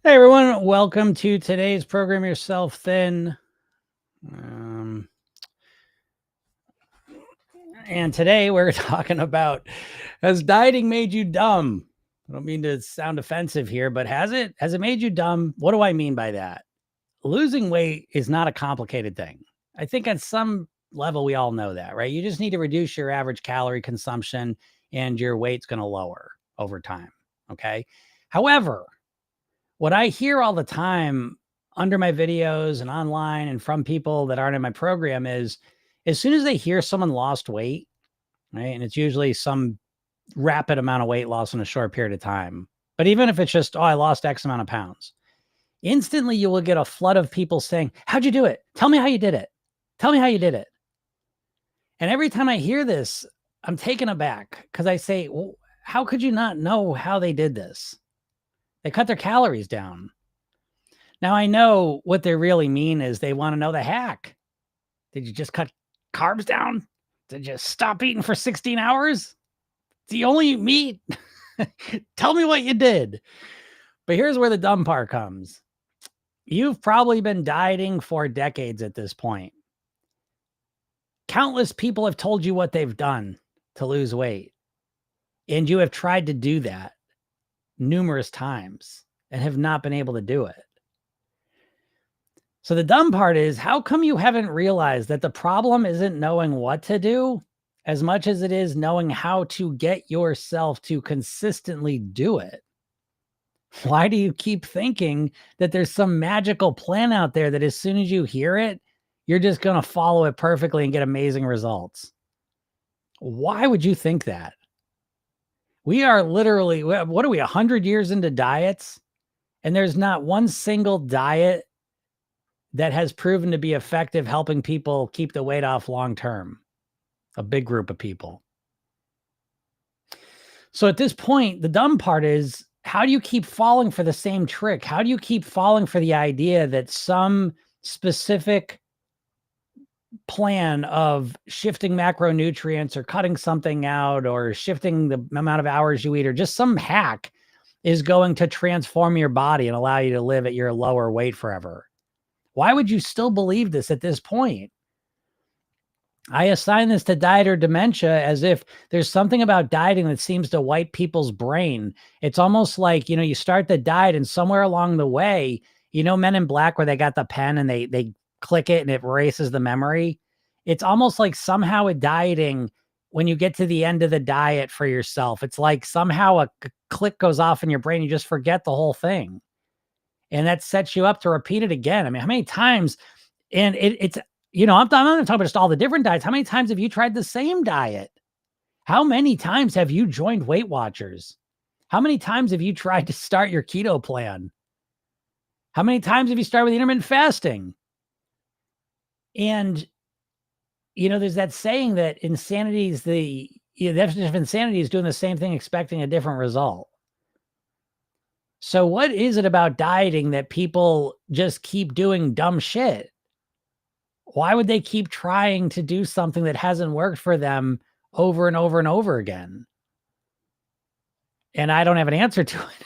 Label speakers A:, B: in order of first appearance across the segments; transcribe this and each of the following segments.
A: Hey everyone, welcome to today's Program Yourself Thin. Um, and today we're talking about, has dieting made you dumb? I don't mean to sound offensive here, but has it? Has it made you dumb? What do I mean by that? Losing weight is not a complicated thing. I think on some level we all know that, right? You just need to reduce your average calorie consumption and your weight's going to lower over time. Okay. However, what I hear all the time under my videos and online and from people that aren't in my program is as soon as they hear someone lost weight, right? And it's usually some rapid amount of weight loss in a short period of time. But even if it's just, oh, I lost X amount of pounds, instantly you will get a flood of people saying, how'd you do it? Tell me how you did it. Tell me how you did it. And every time I hear this, I'm taken aback because I say, well, how could you not know how they did this? They cut their calories down. Now, I know what they really mean is they want to know the hack. Did you just cut carbs down? Did you stop eating for 16 hours? Do you only eat meat? Tell me what you did. But here's where the dumb part comes. You've probably been dieting for decades at this point. Countless people have told you what they've done to lose weight. And you have tried to do that numerous times and have not been able to do it. So the dumb part is, how come you haven't realized that the problem isn't knowing what to do as much as it is knowing how to get yourself to consistently do it? Why do you keep thinking that there's some magical plan out there that as soon as you hear it, you're just going to follow it perfectly and get amazing results? Why would you think that? We are literally, what are we, 100 years into diets? And there's not one single diet that has proven to be effective helping people keep the weight off long term. A big group of people. So at this point, the dumb part is, how do you keep falling for the same trick? How do you keep falling for the idea that some specific plan of shifting macronutrients or cutting something out or shifting the amount of hours you eat or just some hack is going to transform your body and allow you to live at your lower weight forever? Why would you still believe this at this point? I assign this to diet or dementia as if there's something about dieting that seems to wipe people's brain. It's almost like, you start the diet and somewhere along the way, Men in Black where they got the pen and they click it and it erases the memory. It's almost like somehow with dieting, when you get to the end of the diet for yourself, it's like somehow a click goes off in your brain. You just forget the whole thing. And that sets you up to repeat it again. I mean, how many times, and it's, I'm not talking about just all the different diets. How many times have you tried the same diet? How many times have you joined Weight Watchers? How many times have you tried to start your keto plan? How many times have you started with intermittent fasting? And, there's that saying that insanity is the definition of insanity is doing the same thing, expecting a different result. So what is it about dieting that people just keep doing dumb shit? Why would they keep trying to do something that hasn't worked for them over and over and over again? And I don't have an answer to it.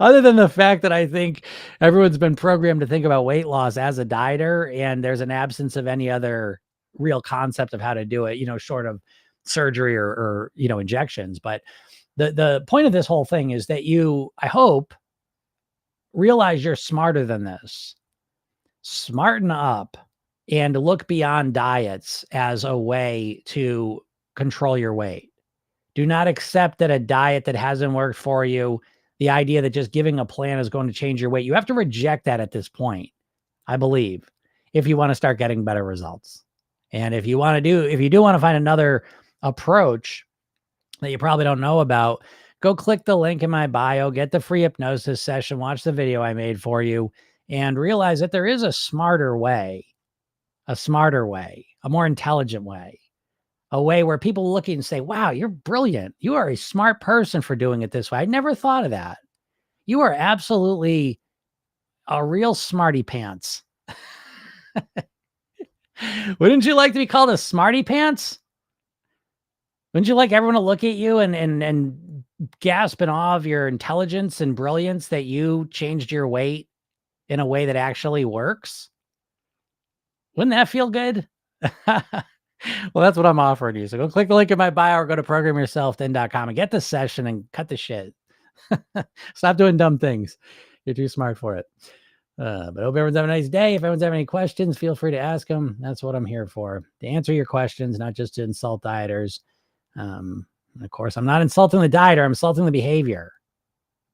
A: Other than the fact that I think everyone's been programmed to think about weight loss as a dieter, and there's an absence of any other real concept of how to do it, short of surgery or injections. But the point of this whole thing is that you, I hope, realize you're smarter than this. Smarten up and look beyond diets as a way to control your weight. Do not accept that a diet that hasn't worked for you, the idea that just giving a plan is going to change your weight. You have to reject that at this point, I believe, if you want to start getting better results. And if you do want to find another approach that you probably don't know about, go click the link in my bio, get the free hypnosis session, watch the video I made for you, and realize that there is a smarter way, a more intelligent way, a way where people look at you and say, wow, you're brilliant. You are a smart person for doing it this way. I never thought of that. You are absolutely a real smarty pants. Wouldn't you like to be called a smarty pants? Wouldn't you like everyone to look at you and gasp in awe of your intelligence and brilliance that you changed your weight in a way that actually works? Wouldn't that feel good? Well, that's what I'm offering you. So go click the link in my bio or go to programyourself10.com and get the session and cut the shit. Stop doing dumb things. You're too smart for it. But I hope everyone's having a nice day. If everyone's having any questions, feel free to ask them. That's what I'm here for, to answer your questions, not just to insult dieters. And of course, I'm not insulting the dieter. I'm insulting the behavior.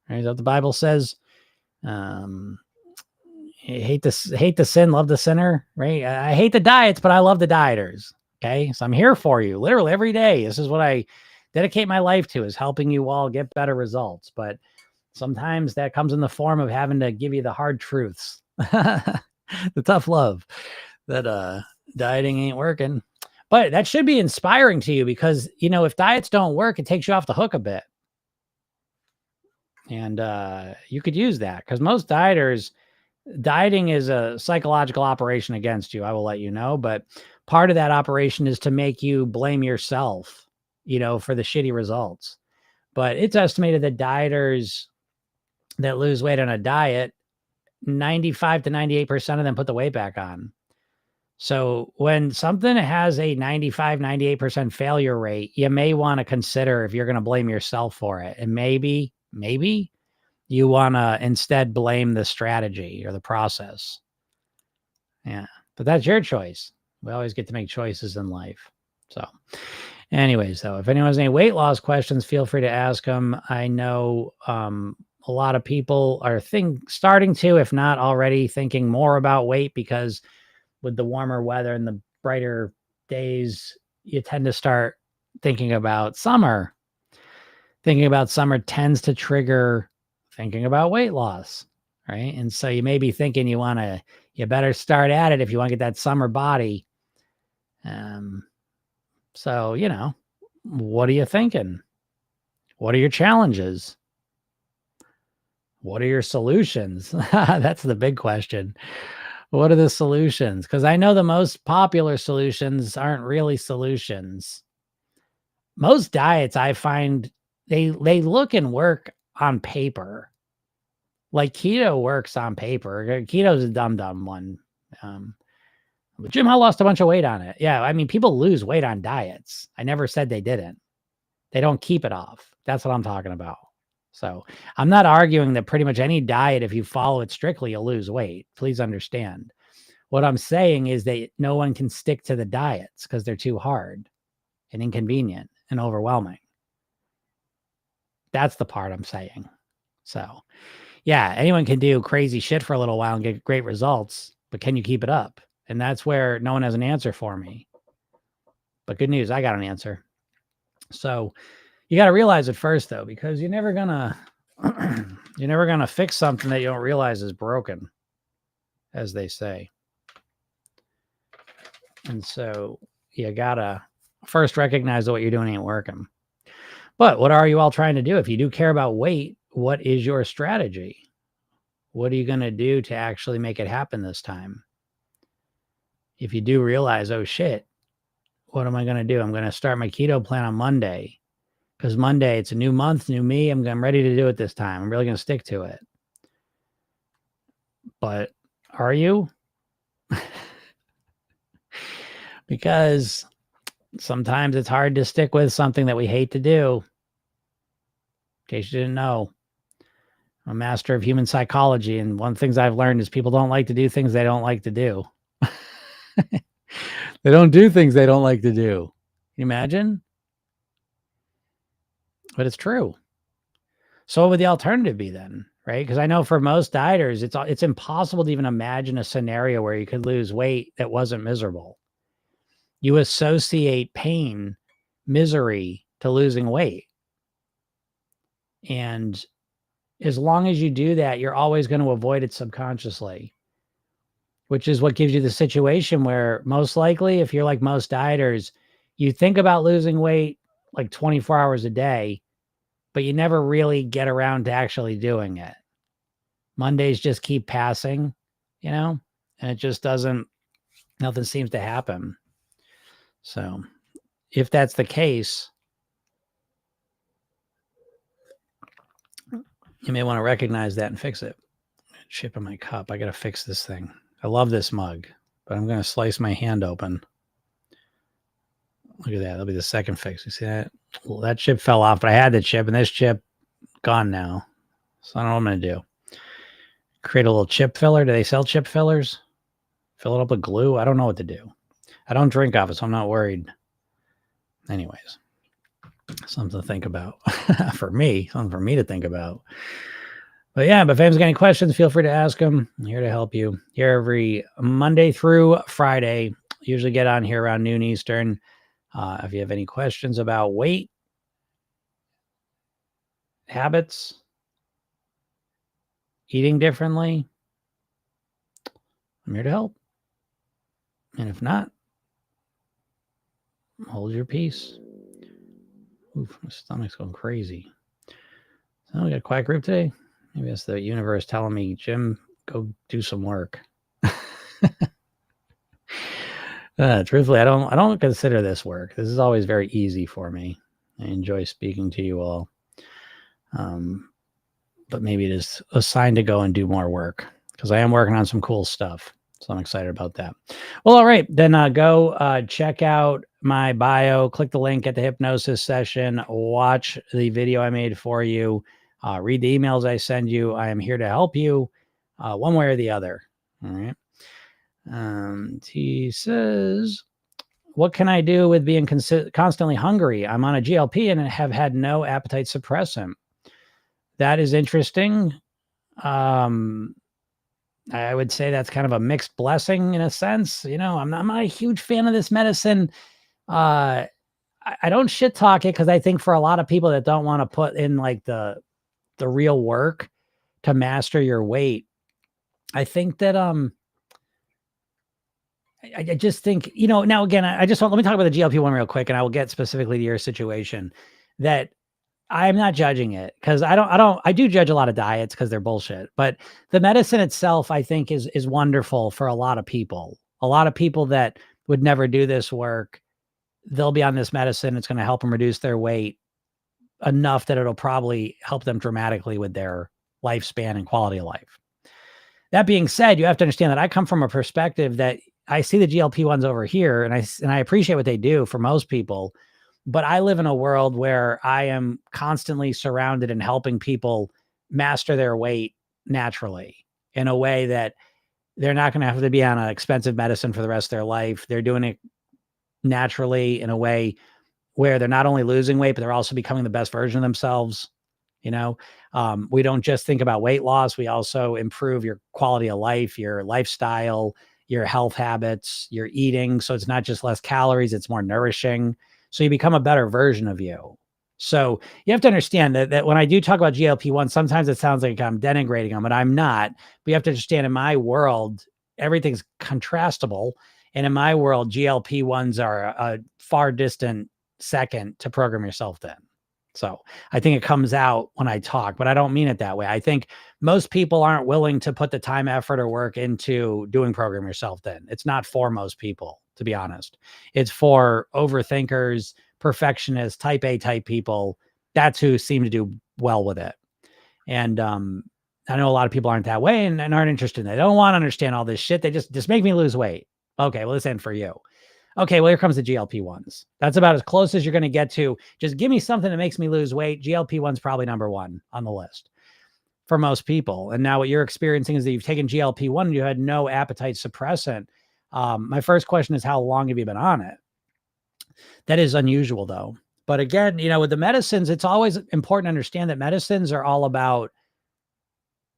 A: Right? Is that what the Bible says? Hate the sin, love the sinner, right? I hate the diets, but I love the dieters. Okay. So I'm here for you literally every day. This is what I dedicate my life to, is helping you all get better results. But sometimes that comes in the form of having to give you the hard truths, the tough love that dieting ain't working. But that should be inspiring to you, because, if diets don't work, it takes you off the hook a bit. And you could use that, because most dieting is a psychological operation against you. I will let you know. But part of that operation is to make you blame yourself, for the shitty results. But it's estimated that dieters that lose weight on a diet, 95 to 98% of them put the weight back on. So when something has a 95, 98% failure rate, you may want to consider if you're going to blame yourself for it. And maybe you want to instead blame the strategy or the process. Yeah. But that's your choice. We always get to make choices in life. So anyways, though, if anyone has any weight loss questions, feel free to ask them. I know a lot of people are starting to, if not already, thinking more about weight, because with the warmer weather and the brighter days, you tend to start thinking about summer. Thinking about summer tends to trigger thinking about weight loss, right? And so you may be thinking you better start at it if you want to get that summer body. So, what are you thinking? What are your challenges? What are your solutions? That's the big question. What are the solutions? Because I know the most popular solutions aren't really solutions. Most diets, I find, they look and work on paper. Like keto works on paper. Keto's a dumb one. Jim Hall lost a bunch of weight on it. Yeah, I mean, people lose weight on diets. I never said they didn't. They don't keep it off. That's what I'm talking about. So I'm not arguing that pretty much any diet, if you follow it strictly, you'll lose weight. Please understand. What I'm saying is that no one can stick to the diets because they're too hard and inconvenient and overwhelming. That's the part I'm saying. So, yeah, anyone can do crazy shit for a little while and get great results, but can you keep it up? And that's where no one has an answer for me. But good news, I got an answer. So you got to realize it first, though, because you're never gonna fix something that you don't realize is broken, as they say. And so you gotta first recognize that what you're doing ain't working. But what are you all trying to do? If you do care about weight, what is your strategy? What are you going to do to actually make it happen this time? If you do realize, oh shit, what am I going to do? I'm going to start my keto plan on Monday, because Monday, it's a new month, new me. I'm ready to do it this time. I'm really going to stick to it. But are you? Because sometimes it's hard to stick with something that we hate to do. In case you didn't know, I'm a master of human psychology. And one of the things I've learned is people don't like to do things they don't like to do. They don't do things they don't like to do. Can you imagine? But it's true. So what would the alternative be then? Right? Because I know for most dieters, it's impossible to even imagine a scenario where you could lose weight that wasn't miserable. You associate pain, misery to losing weight. And as long as you do that, you're always going to avoid it subconsciously, which is what gives you the situation where most likely, if you're like most dieters, you think about losing weight like 24 hours a day, but you never really get around to actually doing it. Mondays just keep passing, and it just nothing seems to happen. So if that's the case, You may want to recognize that and fix it. Chip in my cup. I got to fix this thing. I love this mug, but I'm going to slice my hand open. Look at that. That'll be the second fix. You see that? Well, that chip fell off, but I had the chip, and this chip gone now. So I don't know what I'm going to do. Create a little chip filler. Do they sell chip fillers? Fill it up with glue? I don't know what to do. I don't drink off it, so I'm not worried. Anyways, something to think about for me. Something for me to think about. But yeah, but if anyone's got any questions, feel free to ask them. I'm here to help you. Here every Monday through Friday. Usually get on here around noon Eastern. If you have any questions about weight, habits, eating differently, I'm here to help. And if not, hold your peace. Oof, my stomach's going crazy. So we got a quiet group today. Maybe that's the universe telling me, Jim, go do some work. Truthfully, I don't consider this work. This is always very easy for me. I enjoy speaking to you all. But maybe it is a sign to go and do more work because I am working on some cool stuff. So I'm excited about that. Well, all right, then go check out my bio, click the link at the hypnosis session, watch the video I made for you, read the emails I send you. I am here to help you one way or the other. All right. He says, what can I do with being constantly hungry? I'm on a GLP and have had no appetite suppressant. That is interesting. I would say that's kind of a mixed blessing in a sense. You know, I'm not a huge fan of this medicine. I don't shit talk it because I think for a lot of people that don't want to put in like the real work to master your weight, I think that I just think, you know, now again, let me talk about the GLP-1 real quick, and I will get specifically to your situation. That I'm not judging it because I do judge a lot of diets because they're bullshit. But the medicine itself, I think, is wonderful for a lot of people. A lot of people that would never do this work, they'll be on this medicine. It's going to help them reduce their weight enough that it'll probably help them dramatically with their lifespan and quality of life. That being said, you have to understand that I come from a perspective that I see the GLP-1s over here, and I appreciate what they do for most people, but I live in a world where I am constantly surrounded and helping people master their weight naturally in a way that they're not going to have to be on an expensive medicine for the rest of their life. They're doing it naturally in a way where they're not only losing weight, but they're also becoming the best version of themselves. You know, we don't just think about weight loss. We also improve your quality of life, your lifestyle, your health habits, your eating. So it's not just less calories, it's more nourishing. So you become a better version of you. So you have to understand that when I do talk about GLP-1, sometimes it sounds like I'm denigrating them, but I'm not. But you have to understand in my world, everything's contrastable. And in my world, GLP-1s are a far distant second to program yourself then. So I think it comes out when I talk, but I don't mean it that way. I think most people aren't willing to put the time, effort, or work into doing program yourself then. It's not for most people, to be honest. It's for overthinkers, perfectionists, type A type people. That's who seem to do well with it. And I know a lot of people aren't that way and aren't interested in it. They don't want to understand all this shit. They just make me lose weight. Okay, well, this ain't for you. Okay, well, here comes the GLP-1s. That's about as close as you're going to get to just give me something that makes me lose weight. GLP-1's probably number one on the list for most people. And now what you're experiencing is that you've taken GLP-1 and you had no appetite suppressant. My first question is, how long have you been on it? That is unusual, though. But again, you know, with the medicines, it's always important to understand that medicines are all about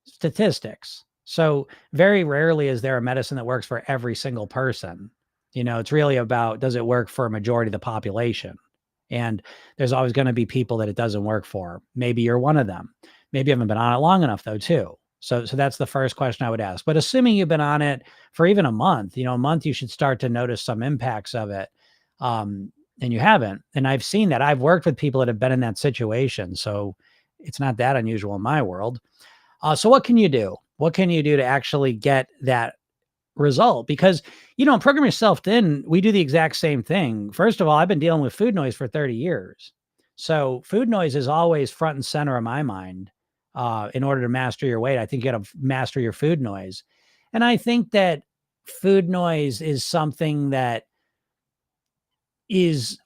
A: statistics. So very rarely is there a medicine that works for every single person. You know, it's really about, does it work for a majority of the population? And there's always going to be people that it doesn't work for. Maybe you're one of them. Maybe you haven't been on it long enough though, too. So that's the first question I would ask. But assuming you've been on it for even a month, you know, a month, you should start to notice some impacts of it. And you haven't. And I've seen that. I've worked with people that have been in that situation. So it's not that unusual in my world. So what can you do? What can you do to actually get that result? Because, you know, Program Yourself Thin, we do the exact same thing. First of all, I've been dealing with food noise for 30 years. So food noise is always front and center of my mind. in order to master your weight. I think you got to master your food noise. And I think that food noise is something that is,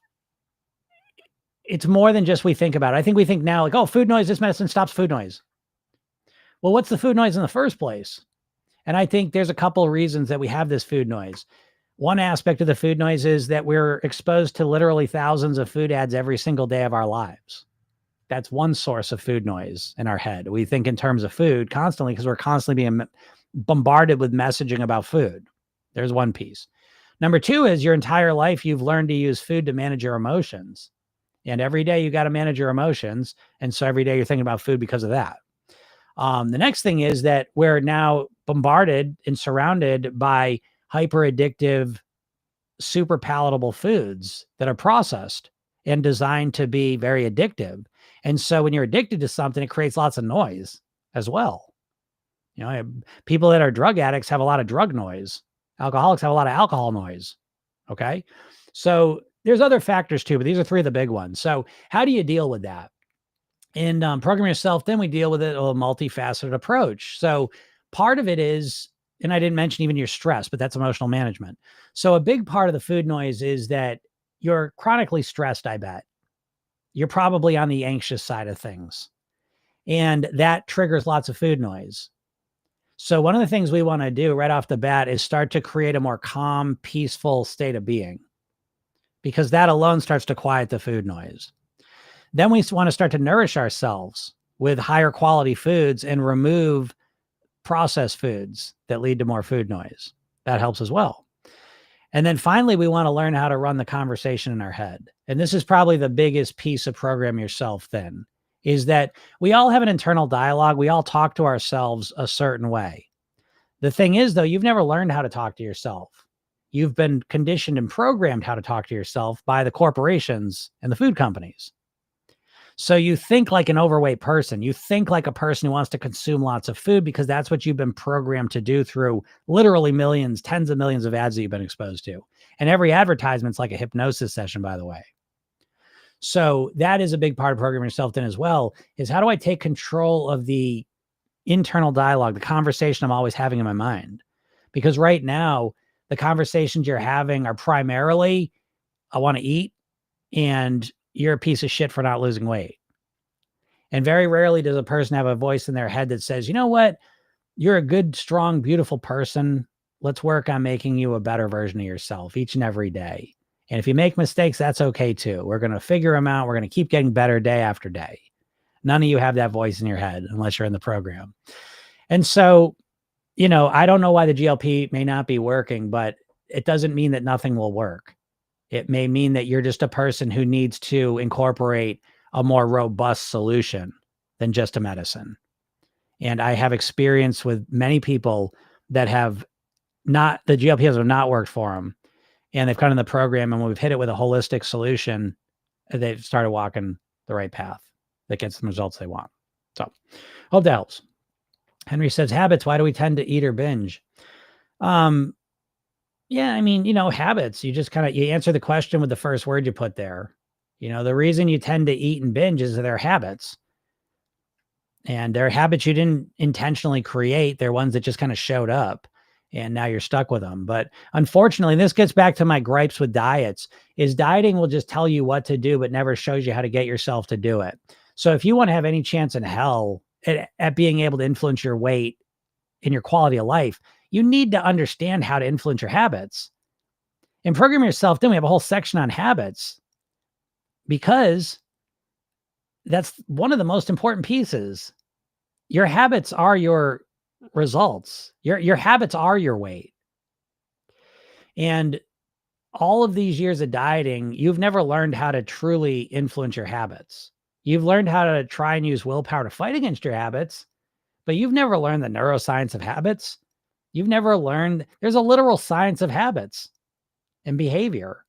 A: it's more than just we think about it. I think we think now like, oh, food noise, this medicine stops food noise. Well, what's the food noise in the first place? And I think there's a couple of reasons that we have this food noise. One aspect of the food noise is that we're exposed to literally thousands of food ads every single day of our lives. That's one source of food noise in our head. We think in terms of food constantly because we're constantly being bombarded with messaging about food. There's one piece. Number two is your entire life, you've learned to use food to manage your emotions. And every day you got to manage your emotions. And so every day you're thinking about food because of that. The next thing is that we're now bombarded and surrounded by hyper addictive, super palatable foods that are processed and designed to be very addictive. And so when you're addicted to something, it creates lots of noise as well. You know, people that are drug addicts have a lot of drug noise. Alcoholics have a lot of alcohol noise. Okay. So there's other factors too, but these are three of the big ones. So how do you deal with that? And Program Yourself, then we deal with it a multifaceted approach. So part of it is, and I didn't mention even your stress, but that's emotional management. So a big part of the food noise is that you're chronically stressed, I bet. You're probably on the anxious side of things. And that triggers lots of food noise. So one of the things we want to do right off the bat is start to create a more calm, peaceful state of being, because that alone starts to quiet the food noise. Then we want to start to nourish ourselves with higher quality foods and remove processed foods that lead to more food noise. That helps as well. And then finally, we want to learn how to run the conversation in our head. And this is probably the biggest piece of Program Yourself then, is that we all have an internal dialogue. We all talk to ourselves a certain way. The thing is, though, you've never learned how to talk to yourself. You've been conditioned and programmed how to talk to yourself by the corporations and the food companies. So you think like an overweight person. You think like a person who wants to consume lots of food because that's what you've been programmed to do through literally millions, tens of millions of ads that you've been exposed to. And every advertisement's like a hypnosis session, by the way. So that is a big part of Program Yourself then as well, is how do I take control of the internal dialogue, the conversation I'm always having in my mind? Because right now, the conversations you're having are primarily, I want to eat, and you're a piece of shit for not losing weight. And very rarely does a person have a voice in their head that says, you know what? You're a good, strong, beautiful person. Let's work on making you a better version of yourself each and every day. And if you make mistakes, that's okay too. We're going to figure them out. We're going to keep getting better day after day. None of you have that voice in your head unless you're in the program. And so, you know, I don't know why the GLP may not be working, but it doesn't mean that nothing will work. It may mean that you're just a person who needs to incorporate a more robust solution than just a medicine. And I have experience with many people that have not, the GLPs have not worked for them. And they've come in the program, and when we've hit it with a holistic solution, they've started walking the right path that gets the results they want. So hope that helps. Henry says, habits, why do we tend to eat or binge? Yeah, I mean, you know, habits, you just kind of, you answer the question with the first word you put there. You know, the reason you tend to eat and binge is their habits. And they're habits you didn't intentionally create. They're ones that just kind of showed up, and now you're stuck with them. But unfortunately, this gets back to my gripes with diets, is dieting will just tell you what to do, but never shows you how to get yourself to do it. So if you want to have any chance in hell at being able to influence your weight and your quality of life, you need to understand how to influence your habits. In Program Yourself, then we have a whole section on habits, because that's one of the most important pieces. Your habits are your results. Your habits are your weight. And all of these years of dieting, you've never learned how to truly influence your habits. You've learned how to try and use willpower to fight against your habits, but you've never learned the neuroscience of habits. You've never learned, there's a literal science of habits and behavior.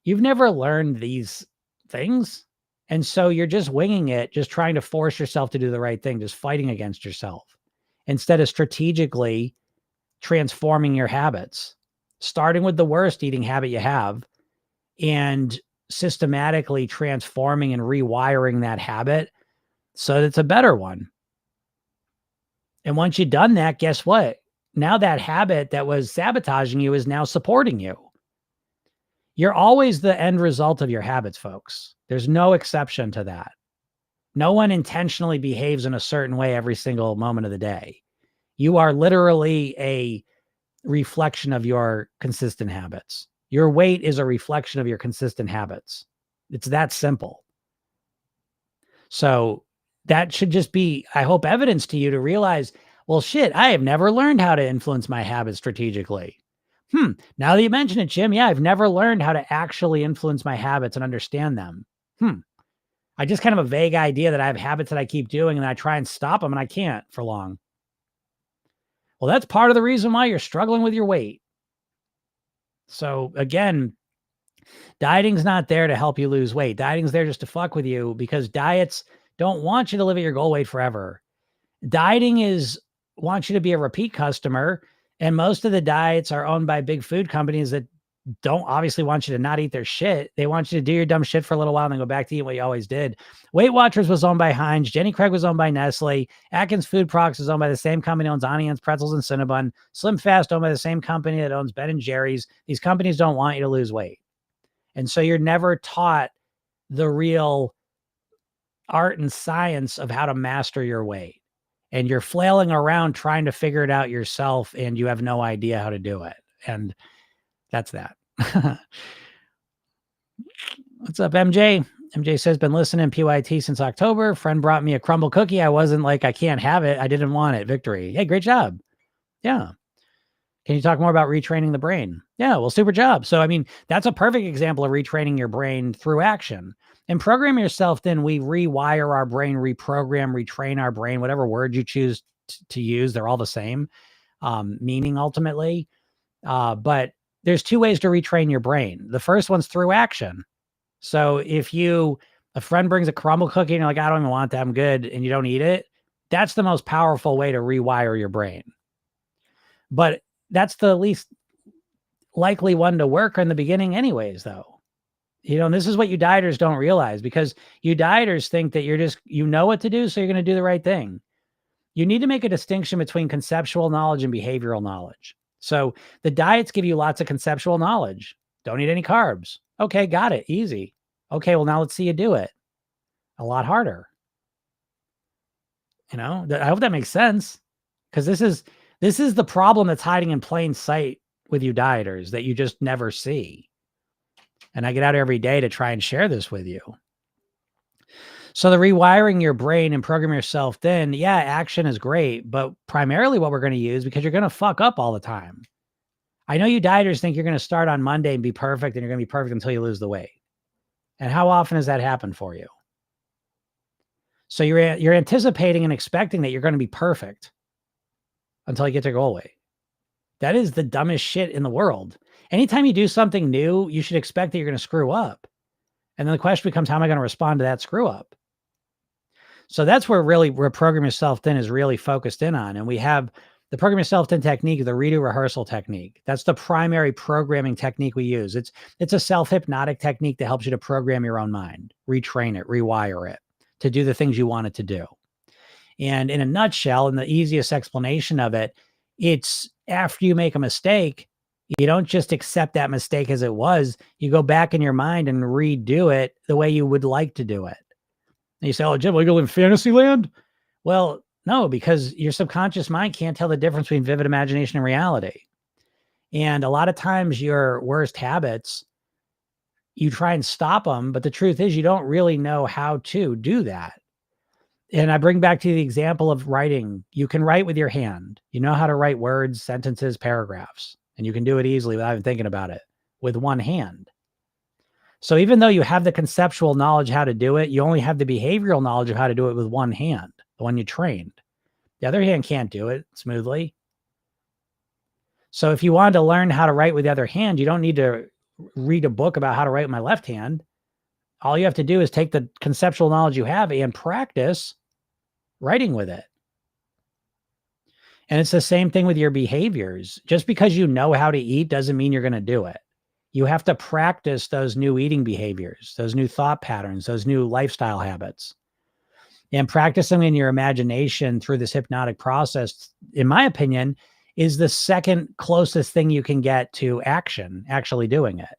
A: You've never learned these things. And so you're just winging it, just trying to force yourself to do the right thing, just fighting against yourself, instead of strategically transforming your habits, starting with the worst eating habit you have and systematically transforming and rewiring that habit so that it's a better one. And once you've done that, guess what? Now that habit that was sabotaging you is now supporting you. You're always the end result of your habits, folks. There's no exception to that. No one intentionally behaves in a certain way every single moment of the day. You are literally a reflection of your consistent habits. Your weight is a reflection of your consistent habits. It's that simple. So that should just be, I hope, evidence to you to realize, well, shit, I have never learned how to influence my habits strategically. Now that you mention it, Jim, yeah, I've never learned how to actually influence my habits and understand them. I just kind of a vague idea that I have habits that I keep doing and I try and stop them and I can't for long. Well, that's part of the reason why you're struggling with your weight. So again, dieting's not there to help you lose weight. Dieting's there just to fuck with you because diets don't want you to live at your goal weight forever. Dieting wants you to be a repeat customer. And most of the diets are owned by big food companies that don't obviously want you to not eat their shit. They want you to do your dumb shit for a little while and then go back to eat what you always did. Weight Watchers was owned by Heinz. Jenny Craig was owned by Nestle. Atkins Food Products is owned by the same company that owns Onions, Pretzels, and Cinnabon. Slim Fast owned by the same company that owns Ben and Jerry's. These companies don't want you to lose weight. And so you're never taught the real art and science of how to master your weight. And you're flailing around trying to figure it out yourself and you have no idea how to do it. And that's that. What's up, MJ? MJ says, been listening PYT since October. Friend brought me a crumble cookie. I wasn't like, I can't have it. I didn't want it. Victory. Hey, great job. Yeah. Can you talk more about retraining the brain? Yeah, well, super job. So, I mean, that's a perfect example of retraining your brain through action. And Program Yourself, then we rewire our brain, reprogram, retrain our brain, whatever word you choose to use, they're all the same meaning ultimately. But there's two ways to retrain your brain. The first one's through action. So if a friend brings a crumble cookie and you're like, I don't even want that, I'm good, and you don't eat it, that's the most powerful way to rewire your brain. But that's the least likely one to work in the beginning anyways, though. And this is what you dieters don't realize, because you dieters think that you know what to do, so you're going to do the right thing. You need to make a distinction between conceptual knowledge and behavioral knowledge. So the diets give you lots of conceptual knowledge. Don't eat any carbs. Okay, got it. Easy. Okay, well, now let's see you do it. A lot harder. I hope that makes sense, because this is the problem that's hiding in plain sight with you dieters that you just never see. And I get out every day to try and share this with you. So the rewiring your brain and Program Yourself, then, yeah, action is great, but primarily what we're going to use, because you're going to fuck up all the time. I know you dieters think you're going to start on Monday and be perfect, and you're going to be perfect until you lose the weight. And how often has that happened for you? So you're anticipating and expecting that you're going to be perfect until you get to goal weight. That is the dumbest shit in the world. Anytime you do something new, you should expect that you're going to screw up. And then the question becomes, how am I going to respond to that screw up? So that's where Program Yourself Thin is really focused in on. And we have the Program Yourself Thin technique, the redo rehearsal technique. That's the primary programming technique we use. It's a self-hypnotic technique that helps you to program your own mind, retrain it, rewire it to do the things you want it to do. And in a nutshell, and the easiest explanation of it, it's after you make a mistake, you don't just accept that mistake as it was. You go back in your mind and redo it the way you would like to do it. And you say, oh, Jim, will you live in fantasy land? Well, no, because your subconscious mind can't tell the difference between vivid imagination and reality. And a lot of times your worst habits, you try and stop them, but the truth is you don't really know how to do that. And I bring back to the example of writing. You can write with your hand. You know how to write words, sentences, paragraphs, and you can do it easily without even thinking about it with one hand. So even though you have the conceptual knowledge how to do it, you only have the behavioral knowledge of how to do it with one hand, the one you trained. The other hand can't do it smoothly. So if you wanted to learn how to write with the other hand, you don't need to read a book about how to write with my left hand. All you have to do is take the conceptual knowledge you have and practice writing with it. And it's the same thing with your behaviors. Just because you know how to eat doesn't mean you're going to do it. You have to practice those new eating behaviors, those new thought patterns, those new lifestyle habits. And practicing in your imagination through this hypnotic process, in my opinion, is the second closest thing you can get to action, actually doing it.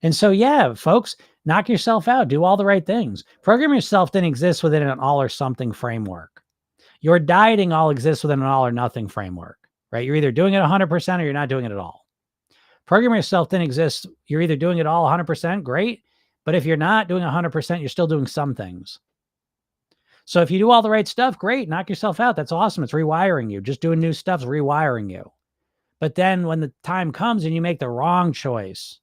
A: And so, yeah, folks, knock yourself out, do all the right things. Program yourself didn't exist within an all or something framework. Your dieting all exists within an all or nothing framework, right? You're either doing it 100% or you're not doing it at all. Program yourself didn't exist. You're either doing it all 100%, great. But if you're not doing 100%, you're still doing some things. So if you do all the right stuff, great, knock yourself out. That's awesome. It's rewiring you. Just doing new stuff's rewiring you. But then when the time comes and you make the wrong choice,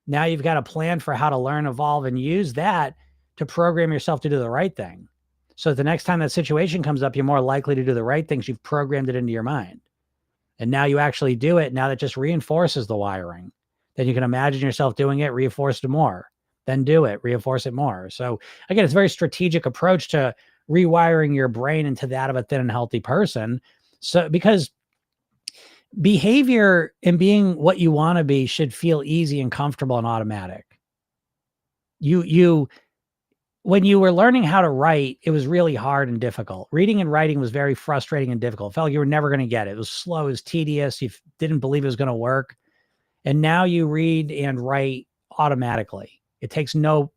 A: now you've got a plan for how to learn, evolve, and use that to program yourself to do the right thing. So the next time that situation comes up, you're more likely to do the right things. You've programmed it into your mind. And now you actually do it. Now that just reinforces the wiring. Then you can imagine yourself doing it, reinforce it more. Then do it, reinforce it more. So again, it's a very strategic approach to rewiring your brain into that of a thin and healthy person. So because behavior and being what you want to be should feel easy and comfortable and automatic. You when you were learning how to write, it was really hard and difficult. Reading and writing was very frustrating and difficult. It felt like you were never going to get it. It was slow, it was tedious. You didn't believe it was going to work. And now you read and write automatically. It takes no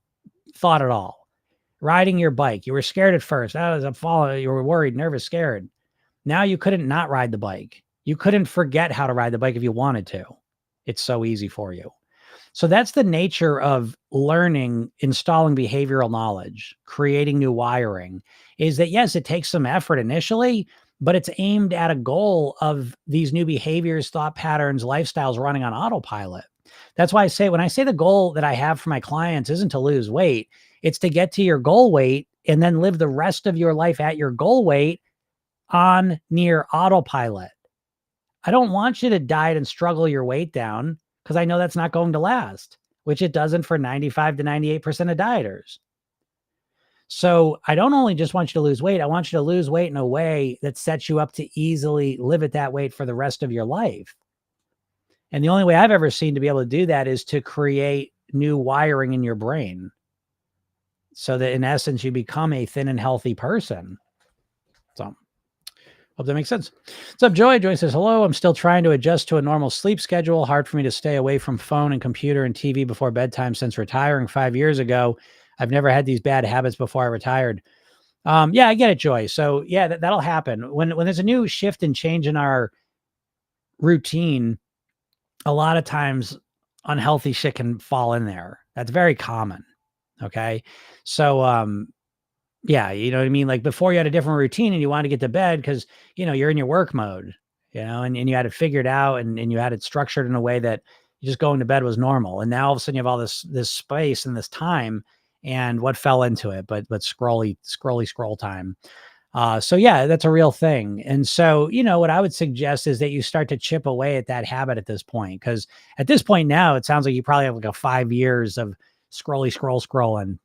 A: thought at all. Riding your bike, you were scared at first. I'm falling. You were worried, nervous, scared. Now you couldn't not ride the bike. You couldn't forget how to ride the bike if you wanted to. It's so easy for you. So that's the nature of learning, installing behavioral knowledge, creating new wiring, is that yes, it takes some effort initially, but it's aimed at a goal of these new behaviors, thought patterns, lifestyles running on autopilot. That's why I say, when I say the goal that I have for my clients isn't to lose weight, it's to get to your goal weight and then live the rest of your life at your goal weight on near autopilot. I don't want you to diet and struggle your weight down, because I know that's not going to last, which it doesn't for 95 to 98% of dieters. So I don't only just want you to lose weight, I want you to lose weight in a way that sets you up to easily live at that weight for the rest of your life. And the only way I've ever seen to be able to do that is to create new wiring in your brain so that in essence, you become a thin and healthy person. So hope that makes sense. What's up, Joy? Joy says, hello. I'm still trying to adjust to a normal sleep schedule. Hard for me to stay away from phone and computer and TV before bedtime since retiring 5 years ago. I've never had these bad habits before I retired. Yeah, I get it, Joy. So yeah, that'll happen. When there's a new shift and change in our routine, a lot of times unhealthy shit can fall in there. That's very common. Okay. So, yeah, you know what I mean? Like before you had a different routine and you want to get to bed because, you're in your work mode, and you had it figured out and you had it structured in a way that you just going to bed was normal. And now all of a sudden you have all this space and this time, and what fell into it, but scroll time. So yeah, that's a real thing. And so, what I would suggest is that you start to chip away at that habit at this point. Cause at this point now, it sounds like you probably have like a 5 years of scrolling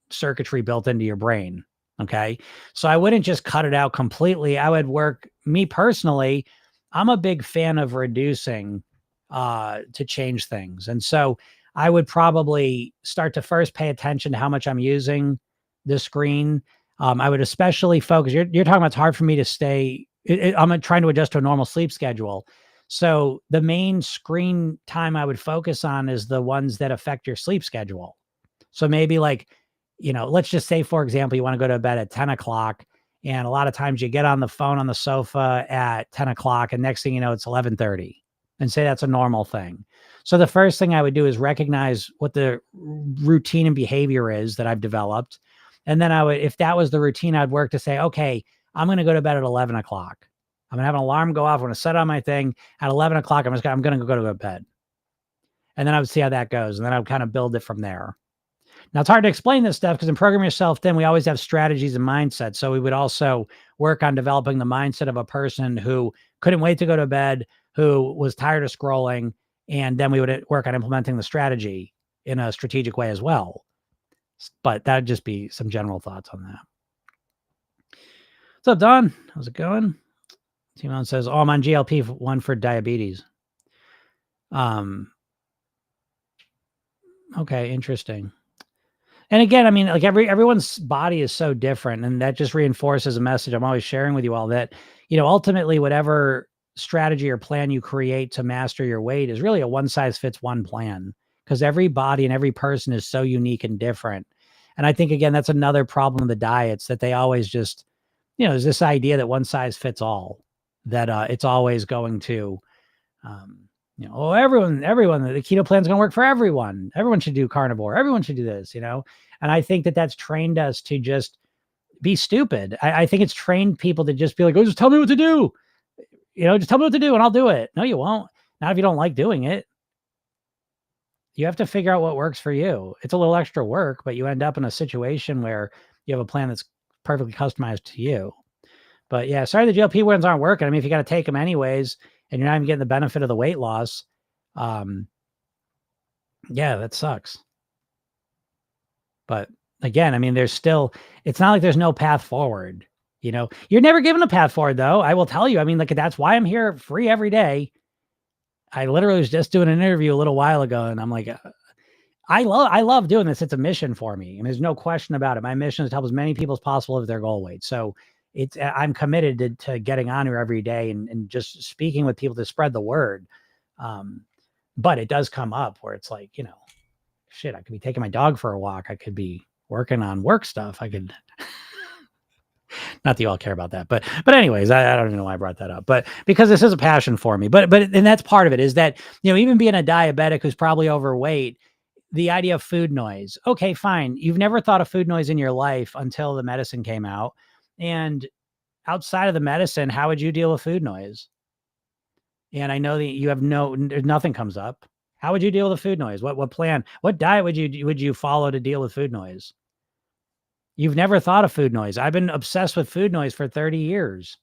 A: circuitry built into your brain. Okay. So I wouldn't just cut it out completely. I would work, me personally, I'm a big fan of reducing to change things. And so I would probably start to first pay attention to how much I'm using the screen. I would especially focus, you're talking about it's hard for me to stay, I'm trying to adjust to a normal sleep schedule. So the main screen time I would focus on is the ones that affect your sleep schedule. So maybe like, let's just say, for example, you want to go to bed at 10 o'clock. And a lot of times you get on the phone on the sofa at 10 o'clock and next thing you know, it's 11:30, and say that's a normal thing. So the first thing I would do is recognize what the routine and behavior is that I've developed. And then if that was the routine, I'd work to say, okay, I'm going to go to bed at 11 o'clock. I'm going to have an alarm go off. I'm going to set on my thing at 11 o'clock. I'm going to go to bed. And then I would see how that goes. And then I would kind of build it from there. Now, it's hard to explain this stuff because in Program Yourself Thin, we always have strategies and mindsets. So we would also work on developing the mindset of a person who couldn't wait to go to bed, who was tired of scrolling, and then we would work on implementing the strategy in a strategic way as well. But that'd just be some general thoughts on that. What's up, Don? How's it going? Timon says, oh, I'm on GLP-1 for diabetes. Okay, interesting. And again, I mean, like everyone's body is so different, and that just reinforces a message I'm always sharing with you all that, ultimately whatever strategy or plan you create to master your weight is really a one size fits one plan because every body and every person is so unique and different. And I think again, that's another problem with the diets that they always just, there's this idea that one size fits all, that it's always going to oh, everyone, the keto plan's going to work for everyone. Everyone should do carnivore. Everyone should do this. And I think that that's trained us to just be stupid. I think it's trained people to just be like, oh, just tell me what to do. Just tell me what to do and I'll do it. No, you won't. Not if you don't like doing it. You have to figure out what works for you. It's a little extra work, but you end up in a situation where you have a plan that's perfectly customized to you. But yeah, sorry the GLP-1s aren't working. I mean, if you got to take them anyways, and you're not even getting the benefit of the weight loss, yeah, that sucks. But again, I mean, it's not like there's no path forward. You're never given a path forward, though. I will tell you. I mean, like that's why I'm here free every day. I literally was just doing an interview a little while ago, and I'm like, I love doing this. It's a mission for me, and there's no question about it. My mission is to help as many people as possible with their goal weight. So I'm committed to getting on here every day and just speaking with people to spread the word. But it does come up where it's like, shit, I could be taking my dog for a walk. I could be working on work stuff. I could, not that you all care about that, but anyways, I don't even know why I brought that up, but because this is a passion for me, and that's part of it is that, even being a diabetic who's probably overweight, the idea of food noise. Okay, fine. You've never thought of food noise in your life until the medicine came out. And outside of the medicine, how would you deal with food noise? And I know that you have nothing comes up. How would you deal with the food noise? What plan? What diet would you follow to deal with food noise? You've never thought of food noise. I've been obsessed with food noise for 30 years.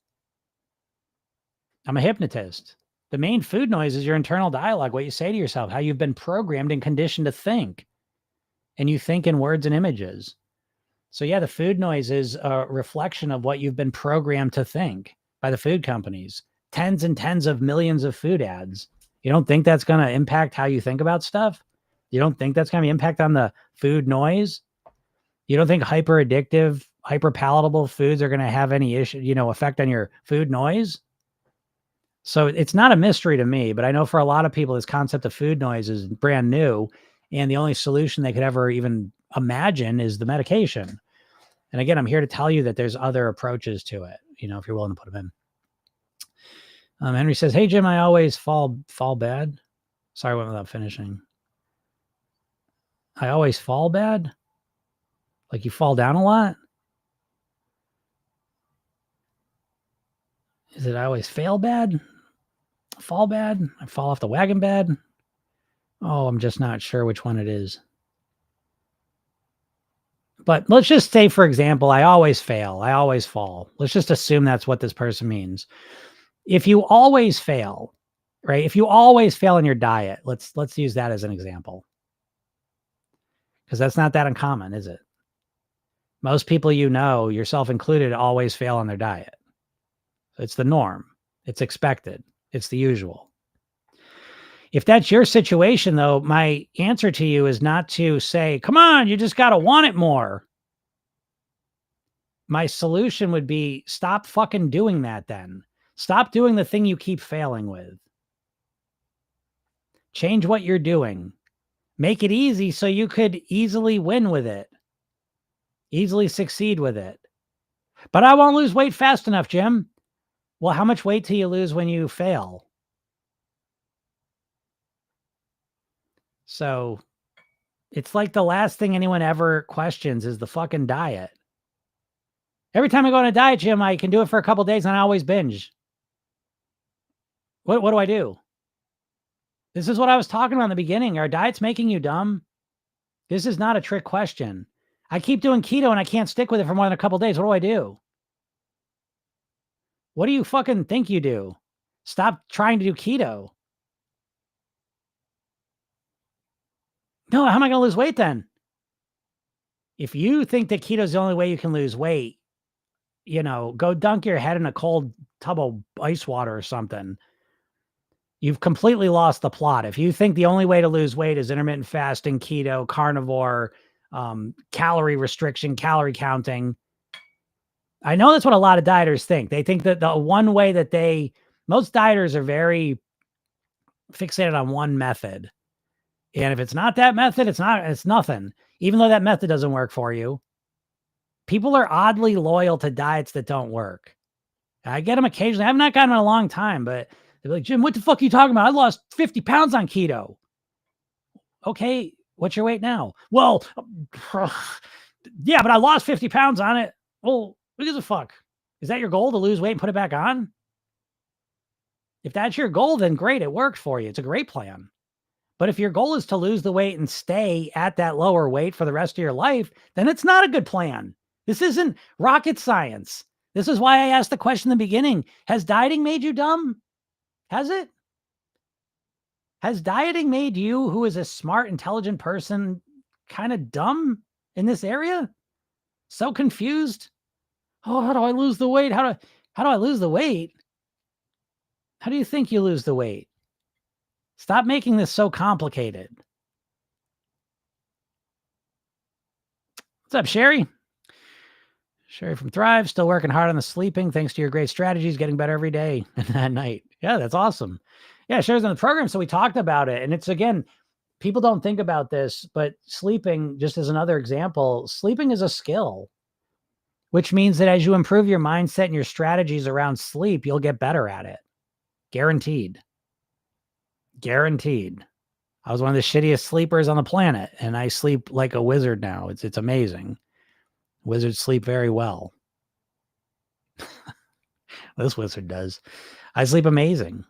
A: I'm a hypnotist. The main food noise is your internal dialogue, what you say to yourself, how you've been programmed and conditioned to think. And you think in words and images. So yeah, the food noise is a reflection of what you've been programmed to think by the food companies. Tens and tens of millions of food ads. You don't think that's going to impact how you think about stuff? You don't think that's going to impact on the food noise? You don't think hyper addictive, hyper palatable foods are going to have any issue, effect on your food noise? So it's not a mystery to me, but I know for a lot of people, this concept of food noise is brand new. And the only solution they could ever even imagine is the medication. And again, I'm here to tell you that there's other approaches to it, if you're willing to put them in. Henry says, hey, Jim, I always fall bad. Sorry, I went without finishing. I always fall bad? Like you fall down a lot? Is it I always fail bad? Fall bad? I fall off the wagon bad? Oh, I'm just not sure which one it is. But let's just say, for example, I always fail. I always fall. Let's just assume that's what this person means. If you always fail, right? If you always fail in your diet, let's use that as an example. Because that's not that uncommon, is it? Most people, yourself included, always fail on their diet. It's the norm. It's expected. It's the usual. If that's your situation, though, my answer to you is not to say, come on, you just got to want it more. My solution would be stop fucking doing that then. Stop doing the thing you keep failing with. Change what you're doing. Make it easy so you could easily win with it. Easily succeed with it. But I won't lose weight fast enough, Jim. Well, how much weight do you lose when you fail? So it's like the last thing anyone ever questions is the fucking diet. Every time I go on a diet, Jim, I can do it for a couple days and I always binge. What do I do? This is what I was talking about in the beginning. Are diets making you dumb? This is not a trick question. I keep doing keto and I can't stick with it for more than a couple days. What do I do? What do you fucking think you do? Stop trying to do keto. No, how am I going to lose weight then? If you think that keto is the only way you can lose weight, go dunk your head in a cold tub of ice water or something. You've completely lost the plot. If you think the only way to lose weight is intermittent fasting, keto, carnivore, calorie restriction, calorie counting. I know that's what a lot of dieters think. They think that the one way that most dieters are very fixated on one method. And if it's not that method, it's nothing. Even though that method doesn't work for you, people are oddly loyal to diets that don't work. I get them occasionally. I've not gotten them in a long time, but they're like, Jim, what the fuck are you talking about? I lost 50 pounds on keto. Okay, what's your weight now? Well, yeah, but I lost 50 pounds on it. Well, who gives a fuck? Is that your goal, to lose weight and put it back on? If that's your goal, then great, it worked for you. It's a great plan. But if your goal is to lose the weight and stay at that lower weight for the rest of your life, then it's not a good plan. This isn't rocket science. This is why I asked the question in the beginning. Has dieting made you dumb? Has it? Has dieting made you, who is a smart, intelligent person, kind of dumb in this area? So confused? Oh, how do I lose the weight? How do I lose the weight? How do you think you lose the weight? Stop making this so complicated. What's up, Sherry? Sherry from Thrive, still working hard on the sleeping. Thanks to your great strategies, getting better every day and night. Yeah, that's awesome. Yeah, Sherry's in the program, so we talked about it. And it's, again, people don't think about this, but sleeping, just as another example, sleeping is a skill, which means that as you improve your mindset and your strategies around sleep, you'll get better at it. Guaranteed. Guaranteed. I was one of the shittiest sleepers on the planet, and I sleep like a wizard now. It's amazing. Wizards sleep very well. This wizard does. I sleep amazing.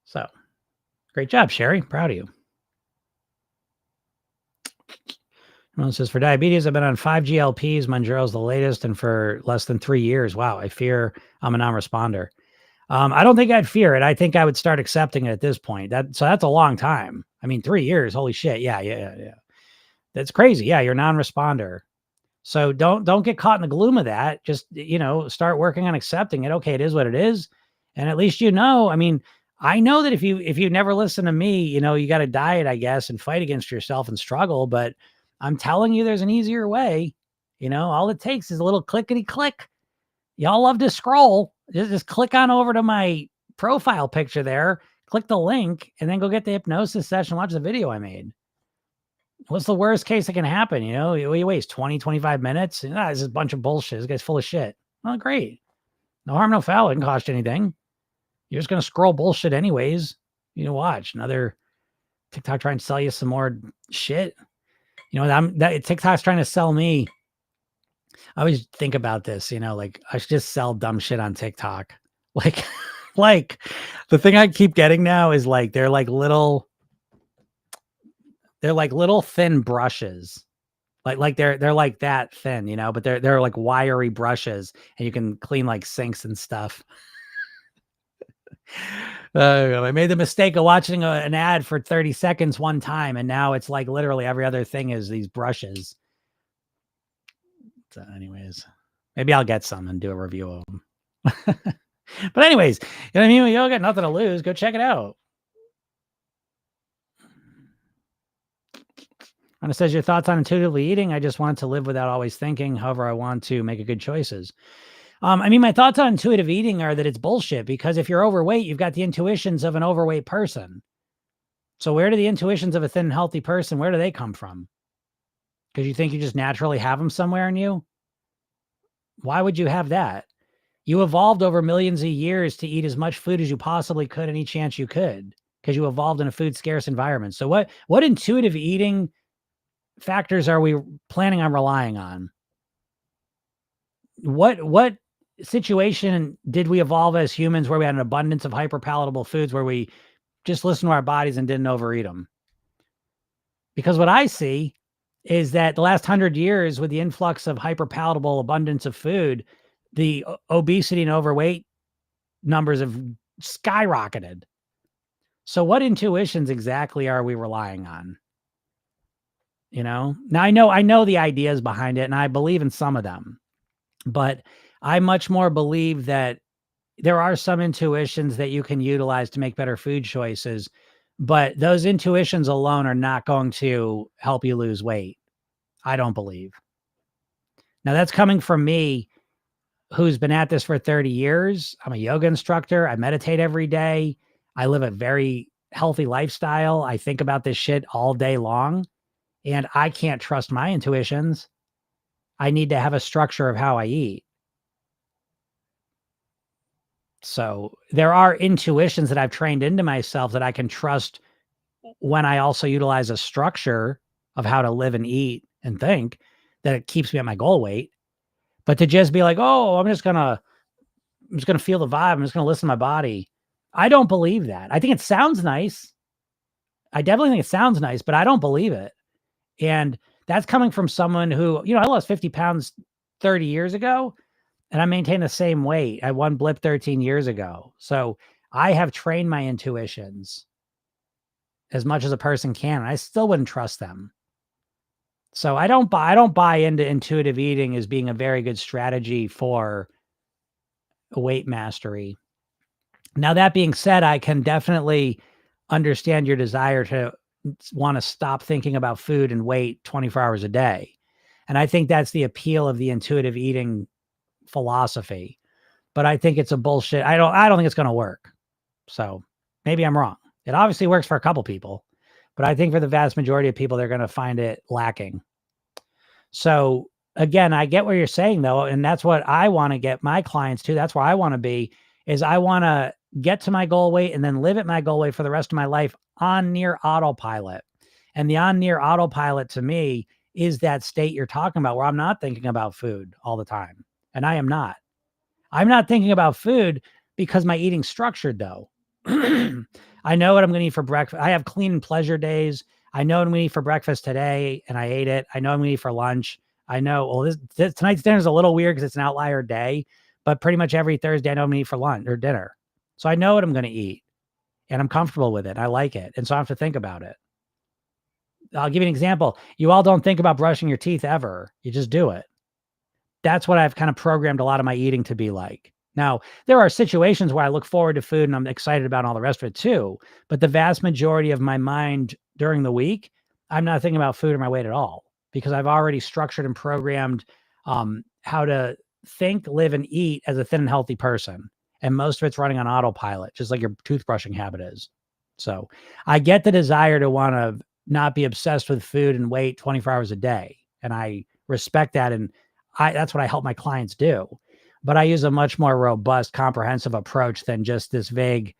A: So, great job, Sherry. Proud of you. It says, for diabetes, I've been on 5 GLPs. Mounjaro's the latest, and for less than 3 years. Wow, I fear I'm a non-responder. I don't think I'd fear it. I think I would start accepting it at this point. So that's a long time. I mean, 3 years. Holy shit. Yeah. That's crazy. Yeah, you're a non-responder. So don't get caught in the gloom of that. Just, start working on accepting it. Okay, it is what it is. And at least I mean, I know that if you never listen to me, you got to diet, I guess, and fight against yourself and struggle. But I'm telling you, there's an easier way. All it takes is a little clickety click. Y'all love to scroll. Just click on over to my profile picture there, click the link, and then go get the hypnosis session, watch the video I made. What's the worst case that can happen? You waste 20, 25 minutes. This is a bunch of bullshit. This guy's full of shit. Well, great. No harm, no foul. It didn't cost you anything. You're just going to scroll bullshit anyways. Watch another TikTok trying to sell you some more shit. TikTok's trying to sell me. I always think about this, like I should just sell dumb shit on TikTok. Like the thing I keep getting now is like, they're like little thin brushes. Like they're like that thin, but they're like wiry brushes, and you can clean like sinks and stuff. I made the mistake of watching an ad for 30 seconds one time, and now it's like literally every other thing is these brushes. So anyways, maybe I'll get some and do a review of them. But anyways, you know what I mean? You all got nothing to lose. Go check it out. And it says, your thoughts on intuitively eating. I just want to live without always thinking. However, I want to make good choices. I mean, my thoughts on intuitive eating are that it's bullshit, because if you're overweight, you've got the intuitions of an overweight person. So where do the intuitions of a thin, healthy person, where do they come from? Because you think you just naturally have them somewhere in you? Why would you have that? You evolved over millions of years to eat as much food as you possibly could any chance you could, because you evolved in a food scarce environment. So what intuitive eating factors are we planning on relying on? What situation did we evolve as humans where we had an abundance of hyperpalatable foods, where we just listened to our bodies and didn't overeat them? Because what I see is that the last 100 years, with the influx of hyperpalatable abundance of food, the obesity and overweight numbers have skyrocketed. So what intuitions exactly are we relying on? Now I know the ideas behind it, and I believe in some of them, but I much more believe that there are some intuitions that you can utilize to make better food choices but those intuitions alone are not going to help you lose weight. I don't believe. Now that's coming from me, who's been at this for 30 years. I'm a yoga instructor. I meditate every day. I live a very healthy lifestyle. I think about this shit all day long, and I can't trust my intuitions. I need to have a structure of how I eat. So there are intuitions that I've trained into myself that I can trust when I also utilize a structure of how to live and eat and think, that it keeps me at my goal weight. But to just be like, oh, I'm just gonna feel the vibe. I'm just gonna listen to my body. I don't believe that. I think it sounds nice. I definitely think it sounds nice, but I don't believe it. And that's coming from someone who, I lost 50 pounds 30 years ago, and I maintain the same weight. I won Blip 13 years ago. So I have trained my intuitions as much as a person can, and I still wouldn't trust them. So I don't buy into intuitive eating as being a very good strategy for weight mastery. Now, that being said, I can definitely understand your desire to want to stop thinking about food and weight 24 hours a day. And I think that's the appeal of the intuitive eating philosophy. But I think it's a bullshit. I don't think it's going to work. So maybe I'm wrong. It obviously works for a couple people, but I think for the vast majority of people, they're going to find it lacking. So again, I get what you're saying though. And that's what I want to get my clients to. That's where I want to be, is I want to get to my goal weight and then live at my goal weight for the rest of my life on near autopilot. And the on near autopilot to me is that state you're talking about, where I'm not thinking about food all the time. And I am not. I'm not thinking about food because my eating's structured though. I know what I'm going to eat for breakfast. I have clean and pleasure days. I know what I'm going to eat for breakfast today, and I ate it. I know I'm going to eat for lunch. I know, well, tonight's dinner is a little weird because it's an outlier day, but pretty much every Thursday I know I'm going to eat for lunch or dinner. So I know what I'm going to eat, and I'm comfortable with it. I like it. And so I don't have to think about it. I'll give you an example. You all don't think about brushing your teeth ever. You just do it. That's what I've kind of programmed a lot of my eating to be like. Now, there are situations where I look forward to food and I'm excited about all the rest of it too. But the vast majority of my mind during the week, I'm not thinking about food or my weight at all, because I've already structured and programmed how to think, live, and eat as a thin and healthy person. And most of it's running on autopilot, just like your toothbrushing habit is. So I get the desire to want to not be obsessed with food and weight 24 hours a day. And I respect that. And that's what I help my clients do. But I use a much more robust, comprehensive approach than just this vague,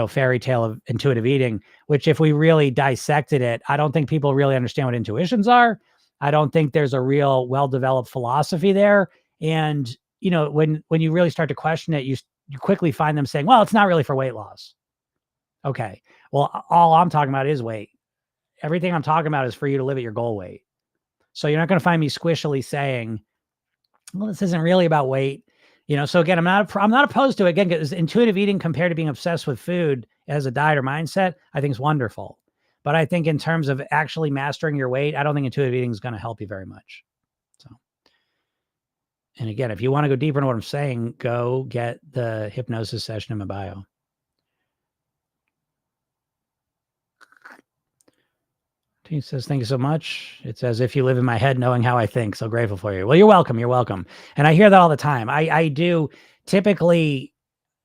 A: fairy tale of intuitive eating, which if we really dissected it, I don't think people really understand what intuitions are. I don't think there's a real well-developed philosophy there. And, when you really start to question it, you quickly find them saying, well, it's not really for weight loss. Okay. Well, all I'm talking about is weight. Everything I'm talking about is for you to live at your goal weight. So you're not going to find me squishily saying, well, this isn't really about weight. So again, I'm not opposed to it. Again, because intuitive eating compared to being obsessed with food as a diet or mindset, I think is wonderful. But I think in terms of actually mastering your weight, I don't think intuitive eating is going to help you very much. So, and again, if you want to go deeper into what I'm saying, go get the hypnosis session in my bio. He says, thank you so much. It's as if you live in my head knowing how I think. So grateful for you. Well, you're welcome. You're welcome. And I hear that all the time. I do. Typically,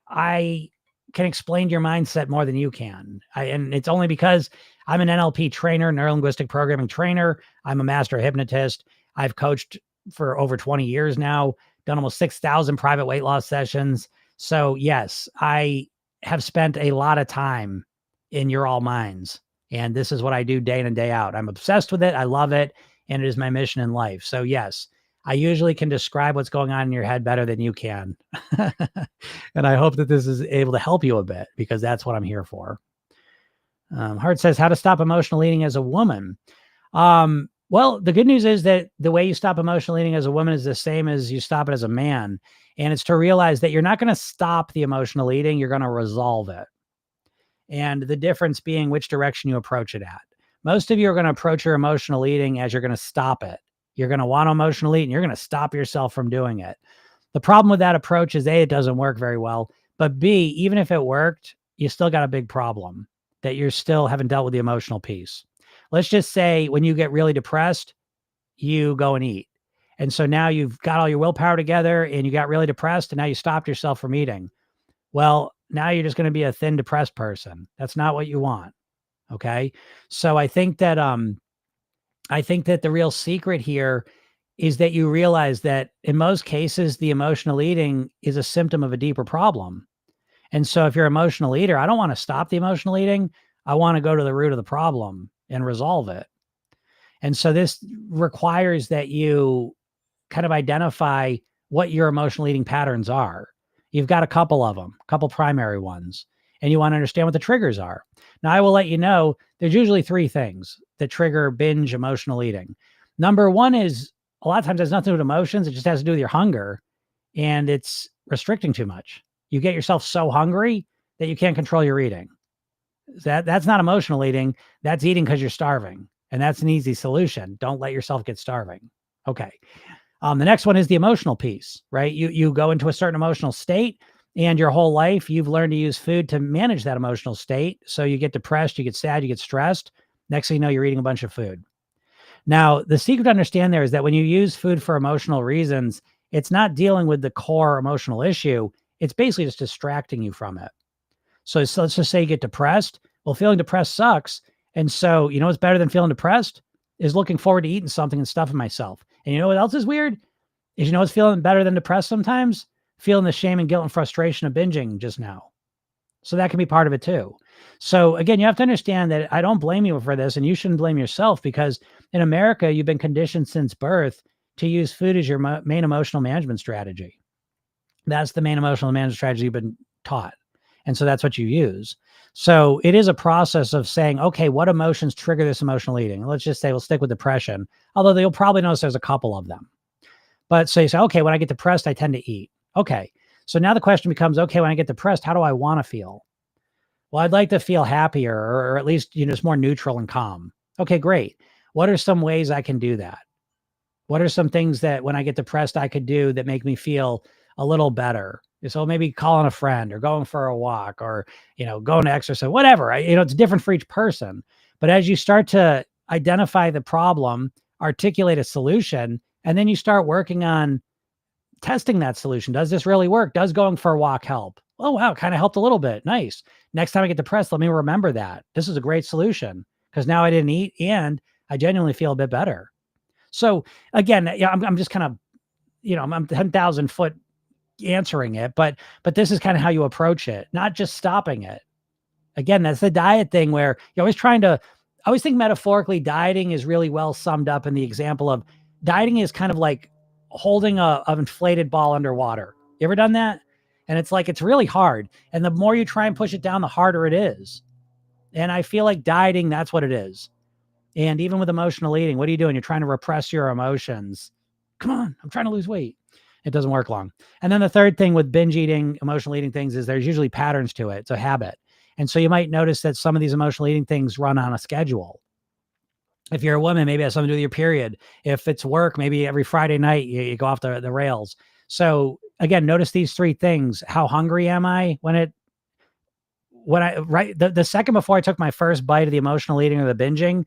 A: I can explain your mindset more than you can. And it's only because I'm an NLP trainer, neuro-linguistic programming trainer. I'm a master hypnotist. I've coached for over 20 years now, done almost 6,000 private weight loss sessions. So yes, I have spent a lot of time in your all minds. And this is what I do day in and day out. I'm obsessed with it. I love it. And it is my mission in life. So yes, I usually can describe what's going on in your head better than you can. And I hope that this is able to help you a bit, because that's what I'm here for. Hart says, how to stop emotional eating as a woman. Well, the good news is that the way you stop emotional eating as a woman is the same as you stop it as a man. And it's to realize that you're not going to stop the emotional eating. You're going to resolve it. And the difference being which direction you approach it at. Most of you are going to approach your emotional eating as you're going to stop it. You're going to want to emotional eat and you're going to stop yourself from doing it. The problem with that approach is A, it doesn't work very well, but B, even if it worked, you still got a big problem. that you're still haven't dealt with the emotional piece. Let's just say when you get really depressed, you go and eat. And so now you've got all your willpower together and you got really depressed and now you stopped yourself from eating. Well, now you're just going to be a thin, depressed person. That's not what you want. Okay. So I think that the real secret here is that you realize that in most cases, the emotional eating is a symptom of a deeper problem. And so if you're an emotional eater, I don't want to stop the emotional eating. I want to go to the root of the problem and resolve it. And so this requires that you kind of identify what your emotional eating patterns are. You've got a couple of them, a couple primary ones, and you want to understand what the triggers are. Now, I will let you know there's usually three things that trigger binge emotional eating. Number one is a lot of times it has nothing to do with emotions. It just has to do with your hunger and it's restricting too much. You get yourself so hungry that you can't control your eating. That's not emotional eating. That's eating because you're starving. And that's an easy solution. Don't let yourself get starving. Okay. The next one is the emotional piece, right? You go into a certain emotional state and your whole life, you've learned to use food to manage that emotional state. So you get depressed, you get sad, you get stressed. Next thing you know, you're eating a bunch of food. Now, the secret to understand there is that when you use food for emotional reasons, it's not dealing with the core emotional issue. It's basically just distracting you from it. So let's just say you get depressed. Well, feeling depressed sucks. And so, you know what's better than feeling depressed? Is looking forward to eating something and stuffing myself. And you know what else is weird? Is you know what's feeling better than depressed sometimes? Feeling the shame and guilt and frustration of binging just now. So that can be part of it too. So again, you have to understand that I don't blame you for this and you shouldn't blame yourself because in America, you've been conditioned since birth to use food as your main emotional management strategy. That's the main emotional management strategy you've been taught. And so that's what you use. So it is a process of saying, okay, what emotions trigger this emotional eating? Let's just say we'll stick with depression, although you'll probably notice there's a couple of them. But so you say, okay, when I get depressed, I tend to eat. Okay. So now the question becomes, okay, when I get depressed, how do I want to feel? Well, I'd like to feel happier or at least, just more neutral and calm. Okay, great. What are some ways I can do that? What are some things that when I get depressed, I could do that make me feel a little better? So maybe calling a friend or going for a walk or, going to exercise, whatever. It's different for each person. But as you start to identify the problem, articulate a solution, and then you start working on testing that solution. Does this really work? Does going for a walk help? Oh, wow. Kind of helped a little bit. Nice. Next time I get depressed, let me remember that. This is a great solution because now I didn't eat and I genuinely feel a bit better. So again, I'm just kind of, I'm 10,000 foot answering it, but this is kind of how you approach it, not just stopping it. Again, that's the diet thing where you're always I always think metaphorically dieting is really well summed up in the example of dieting is kind of like holding an inflated ball underwater. You ever done that? And it's really hard. And the more you try and push it down, the harder it is. And I feel like dieting, that's what it is. And even with emotional eating, what are you doing? You're trying to repress your emotions. Come on, I'm trying to lose weight. It doesn't work long. And then the third thing with binge eating, emotional eating things is there's usually patterns to it. It's a habit. And so you might notice that some of these emotional eating things run on a schedule. If you're a woman, maybe it has something to do with your period. If it's work, maybe every Friday night you go off the rails. So again, notice these three things. How hungry am I the second before I took my first bite of the emotional eating or the binging?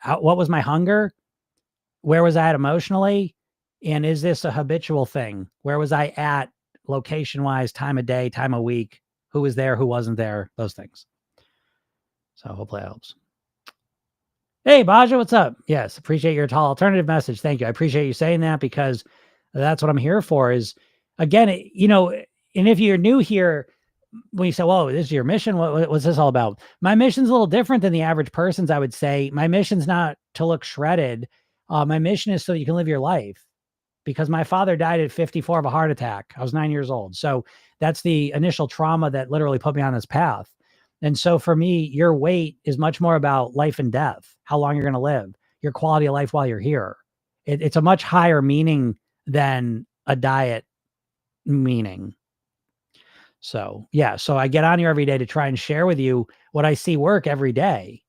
A: What was my hunger? Where was I at emotionally? And is this a habitual thing? Where was I at location wise, time of day, time of week? Who was there? Who wasn't there? Those things. So hopefully that helps. Hey, Baja, what's up? Yes, appreciate your tall alternative message. Thank you. I appreciate you saying that because that's what I'm here for is, again, and if you're new here, when you say, whoa, this is your mission, what's this all about? My mission's a little different than the average person's, I would say. My mission's not to look shredded. My mission is so that you can live your life because my father died at 54 of a heart attack. I was 9 years old. So that's the initial trauma that literally put me on this path. And so for me, your weight is much more about life and death, how long you're going to live, your quality of life while you're here. It's a much higher meaning than a diet meaning. So yeah, so I get on here every day to try and share with you what I see work every day.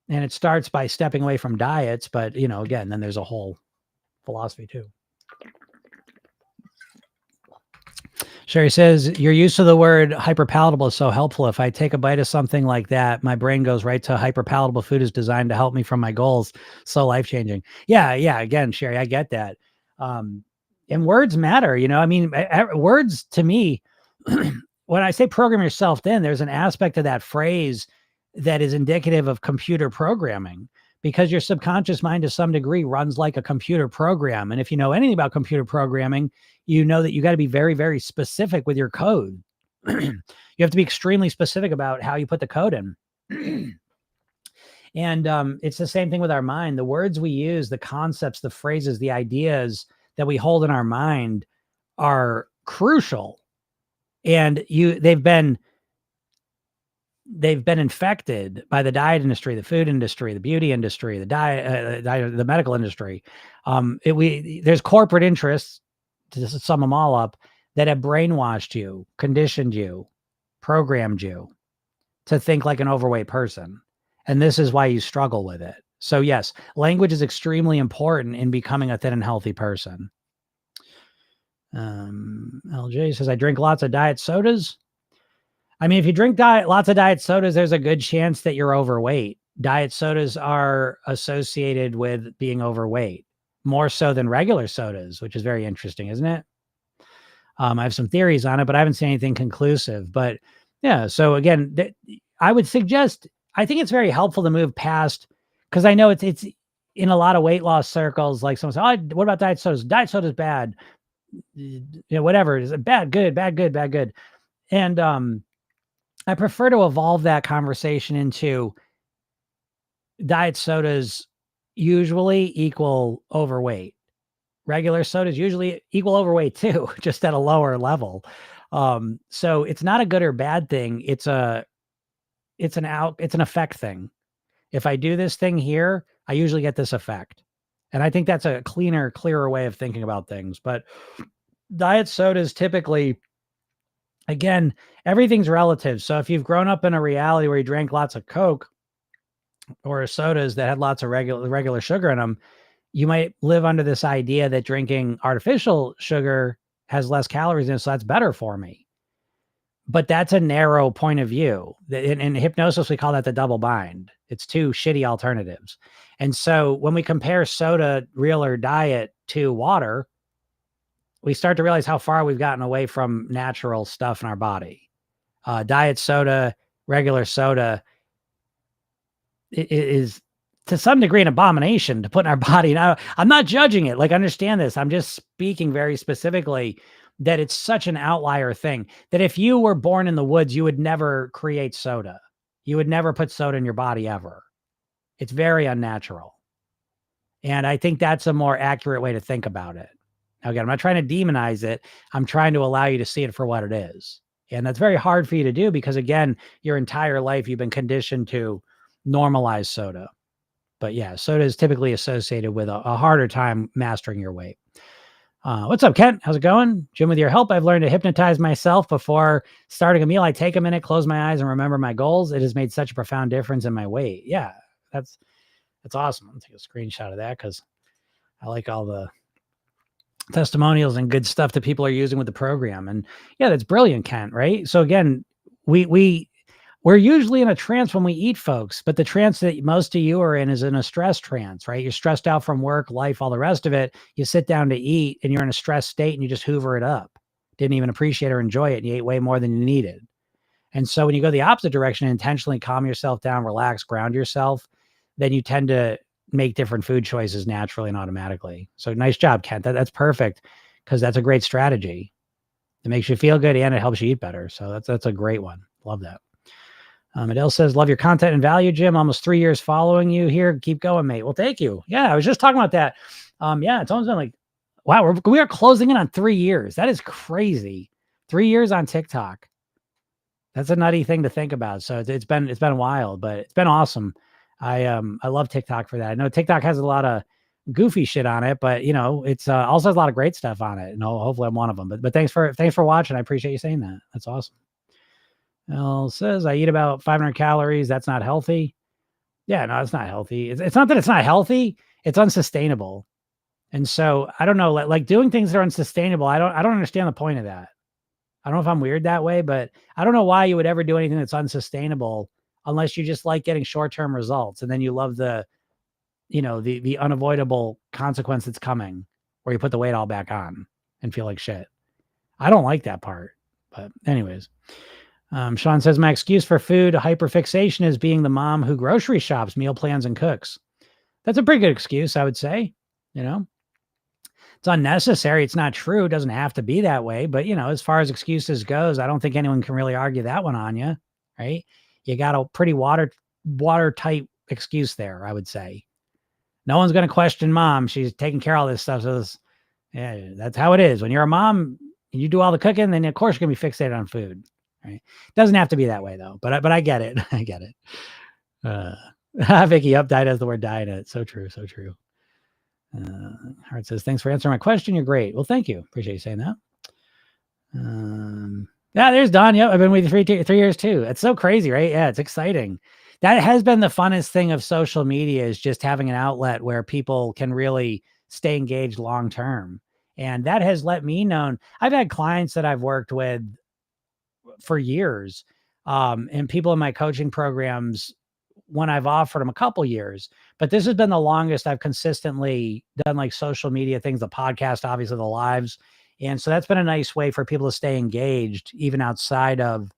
A: And it starts by stepping away from diets, but again, then there's a whole philosophy too. Sherry says, your use of the word hyperpalatable is so helpful. If I take a bite of something like that, my brain goes right to hyperpalatable food is designed to help me from my goals. So life-changing. Yeah, yeah. Again, Sherry, I get that. Um, and words matter, I mean, words to me, when I say program yourself thin, there's an aspect of that phrase that is indicative of computer programming, because your subconscious mind to some degree runs like a computer program. And if you know anything about computer programming, you know that you got to be very, very specific with your code. You have to be extremely specific about how you put the code in. And it's the same thing with our mind. The words we use, the concepts, the phrases, the ideas that we hold in our mind are crucial. And they've been infected by the diet industry, the food industry, the beauty industry, the medical industry. There's corporate interests, to sum them all up, that have brainwashed you, conditioned you, programmed you to think like an overweight person. And this is why you struggle with it. So yes, language is extremely important in becoming a thin and healthy person. LJ says, I drink lots of diet sodas. I mean, if you drink lots of diet sodas, there's a good chance that you're overweight. Diet sodas are associated with being overweight, more so than regular sodas, which is very interesting, isn't it? I have some theories on it, but I haven't seen anything conclusive. But yeah, so again, I would suggest, I think it's very helpful to move past, because I know it's in a lot of weight loss circles, like someone says, oh, what about diet sodas? Diet soda's bad. Whatever. Is it bad, good, bad, good, bad, good. And I prefer to evolve that conversation into diet sodas usually equal overweight. Regular sodas usually equal overweight too, just at a lower level. So it's not a good or bad thing. It's an effect thing. If I do this thing here, I usually get this effect. And I think that's a clearer way of thinking about things. But diet sodas typically, again, everything's relative. So if you've grown up in a reality where you drank lots of Coke or sodas that had lots of regular sugar in them, you might live under this idea that drinking artificial sugar has less calories in it, so that's better for me. But that's a narrow point of view. In hypnosis, we call that the double bind. It's two shitty alternatives. And so when we compare soda, real or diet, to water, we start to realize how far we've gotten away from natural stuff in our body. Diet soda, regular soda, it is to some degree an abomination to put in our body. Now, I'm not judging it. Like, understand this. I'm just speaking very specifically that it's such an outlier thing that if you were born in the woods, you would never create soda. You would never put soda in your body ever. It's very unnatural. And I think that's a more accurate way to think about it. Now, again, I'm not trying to demonize it. I'm trying to allow you to see it for what it is. And that's very hard for you to do because, again, your entire life, you've been conditioned to normalize soda. But yeah, soda is typically associated with a harder time mastering your weight. What's up, Kent? How's it going? Jim, with your help, I've learned to hypnotize myself before starting a meal. I take a minute, close my eyes, and remember my goals. It has made such a profound difference in my weight. Yeah, that's awesome. I'm gonna take a screenshot of that because I like all the testimonials and good stuff that people are using with the program. And yeah, that's brilliant, Kent, right? So again, we're usually in a trance when we eat, folks, but the trance that most of you are in is in a stress trance, right? You're stressed out from work, life, all the rest of it. You sit down to eat and you're in a stressed state and you just hoover it up. Didn't even appreciate or enjoy it. And you ate way more than you needed. And so when you go the opposite direction and intentionally calm yourself down, relax, ground yourself, then you tend to make different food choices naturally and automatically. So nice job, Kent. That's perfect because that's a great strategy. It makes you feel good and it helps you eat better. So that's a great one. Love that. Adele says, love your content and value, Jim. Almost 3 years following you here. Keep going, mate. Well, thank you. Yeah, I was just talking about that. Yeah, it's almost been like, wow, we are closing in on 3 years. That is crazy. 3 years on TikTok. That's a nutty thing to think about. So it's been wild, but it's been awesome. I love TikTok for that. I know TikTok has a lot of goofy shit on it, but it's also has a lot of great stuff on it. And hopefully I'm one of them. But thanks for watching. I appreciate you saying that. That's awesome. Elle says, I eat about 500 calories. That's not healthy. Yeah, no, it's not healthy. It's not that it's not healthy. It's unsustainable. And so I don't know, like doing things that are unsustainable. I don't understand the point of that. I don't know if I'm weird that way, but I don't know why you would ever do anything that's unsustainable unless you just like getting short-term results. And then you love the unavoidable consequence that's coming where you put the weight all back on and feel like shit. I don't like that part. But anyways, Sean says, my excuse for food hyperfixation is being the mom who grocery shops, meal plans, and cooks. That's a pretty good excuse, I would say. It's unnecessary. It's not true. It doesn't have to be that way. But, as far as excuses goes, I don't think anyone can really argue that one on you, right? You got a pretty watertight excuse there, I would say. No one's going to question mom. She's taking care of all this stuff. So yeah, that's how it is. When you're a mom and you do all the cooking, then of course you're going to be fixated on food, right? Doesn't have to be that way though. But I get it. I get it. Vicky, up diet has the word diet in it. So true. So true. Hart says, thanks for answering my question. You're great. Well, thank you. Appreciate you saying that. Yeah, there's Don. Yep. I've been with you 3 years too. It's so crazy, right? Yeah, it's exciting. That has been the funnest thing of social media, is just having an outlet where people can really stay engaged long-term. And that has let me know. I've had clients that I've worked with for years, and people in my coaching programs when I've offered them a couple years, but this has been the longest I've consistently done like social media things, the podcast, obviously the lives. And so that's been a nice way for people to stay engaged, even outside of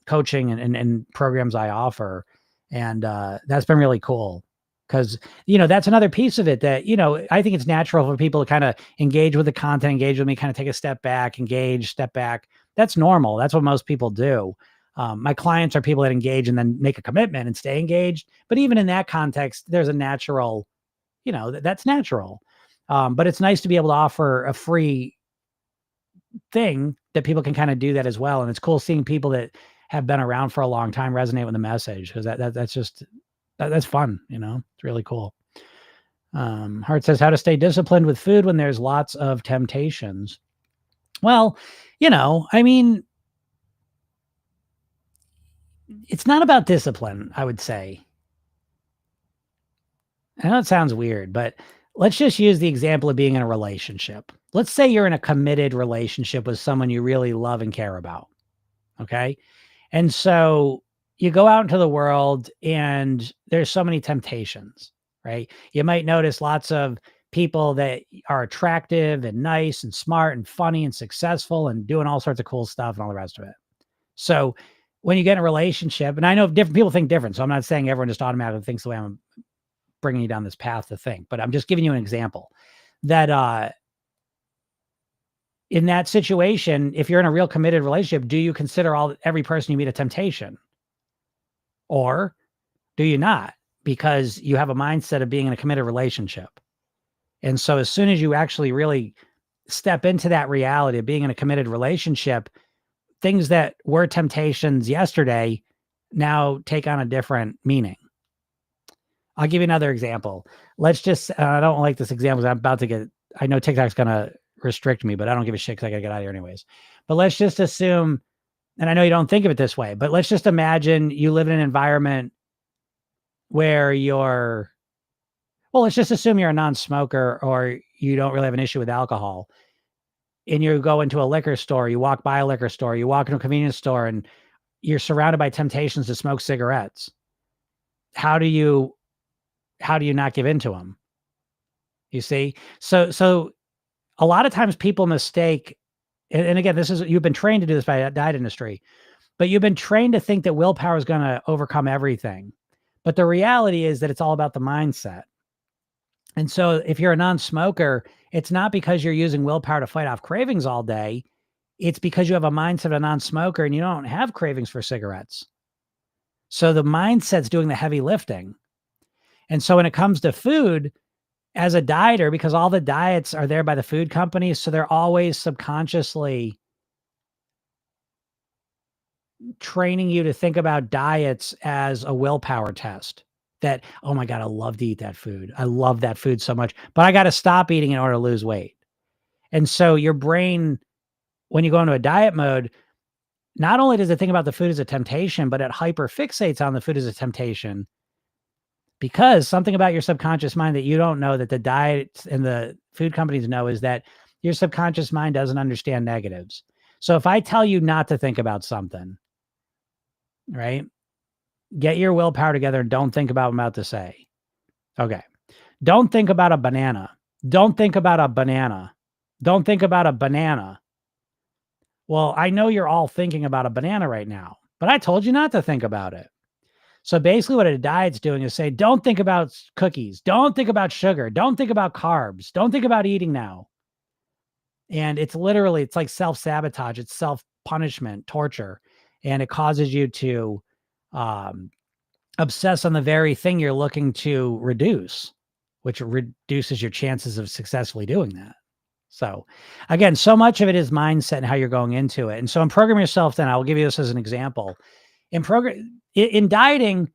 A: coaching and programs I offer. And that's been really cool because, that's another piece of it that, I think it's natural for people to kind of engage with the content, engage with me, kind of take a step back, engage, step back. That's normal. That's what most people do. My clients are people that engage and then make a commitment and stay engaged. But even in that context, there's a natural, that's natural. But it's nice to be able to offer a free thing that people can kind of do that as well. And it's cool seeing people that have been around for a long time resonate with the message, because that's fun. It's really cool. Hart says, how to stay disciplined with food when there's lots of temptations. Well, I mean, it's not about discipline, I would say. I know it sounds weird, but let's just use the example of being in a relationship. Let's say you're in a committed relationship with someone you really love and care about. Okay. And so you go out into the world and there's so many temptations, right? You might notice lots of people that are attractive and nice and smart and funny and successful and doing all sorts of cool stuff and all the rest of it. So when you get in a relationship, and I know different people think different, so I'm not saying everyone just automatically thinks the way I'm bringing you down this path to think, but I'm just giving you an example that in that situation, if you're in a real committed relationship, do you consider every person you meet a temptation? Or do you not? Because you have a mindset of being in a committed relationship. And so as soon as you actually really step into that reality of being in a committed relationship, things that were temptations yesterday now take on a different meaning. I'll give you another example. Let's just, I don't like this example. I know TikTok's going to restrict me, but I don't give a shit because I got to get out of here anyways. But let's just assume, and I know you don't think of it this way, but let's just imagine you live in an environment where let's just assume you're a non-smoker or you don't really have an issue with alcohol. And you go into a liquor store, you walk by a liquor store, you walk into a convenience store, and you're surrounded by temptations to smoke cigarettes. How do you not give into them? You see? So a lot of times people mistake, and again, you've been trained to do this by the diet industry, but you've been trained to think that willpower is going to overcome everything. But the reality is that it's all about the mindset. And so if you're a non-smoker, it's not because you're using willpower to fight off cravings all day. It's because you have a mindset of a non-smoker and you don't have cravings for cigarettes. So the mindset's doing the heavy lifting. And so when it comes to food, as a dieter, because all the diets are there by the food companies, so they're always subconsciously training you to think about diets as a willpower test. That, oh my God, I love to eat that food. I love that food so much, but I got to stop eating in order to lose weight. And so your brain, when you go into a diet mode, not only does it think about the food as a temptation, but it hyperfixates on the food as a temptation, because something about your subconscious mind that you don't know, that the diets and the food companies know, is that your subconscious mind doesn't understand negatives. So if I tell you not to think about something, right? Get your willpower together and don't think about what I'm about to say. Okay. Don't think about a banana. Don't think about a banana. Don't think about a banana. Well, I know you're all thinking about a banana right now, but I told you not to think about it. So basically, what a diet's doing is say, don't think about cookies. Don't think about sugar. Don't think about carbs. Don't think about eating now. And it's literally, it's like self-sabotage. It's self-punishment, torture. And it causes you to um, obsess on the very thing you're looking to reduce, which reduces your chances of successfully doing that. So again, so much of it is mindset and how you're going into it. And so in Program Yourself, then I will give you this as an example. In dieting,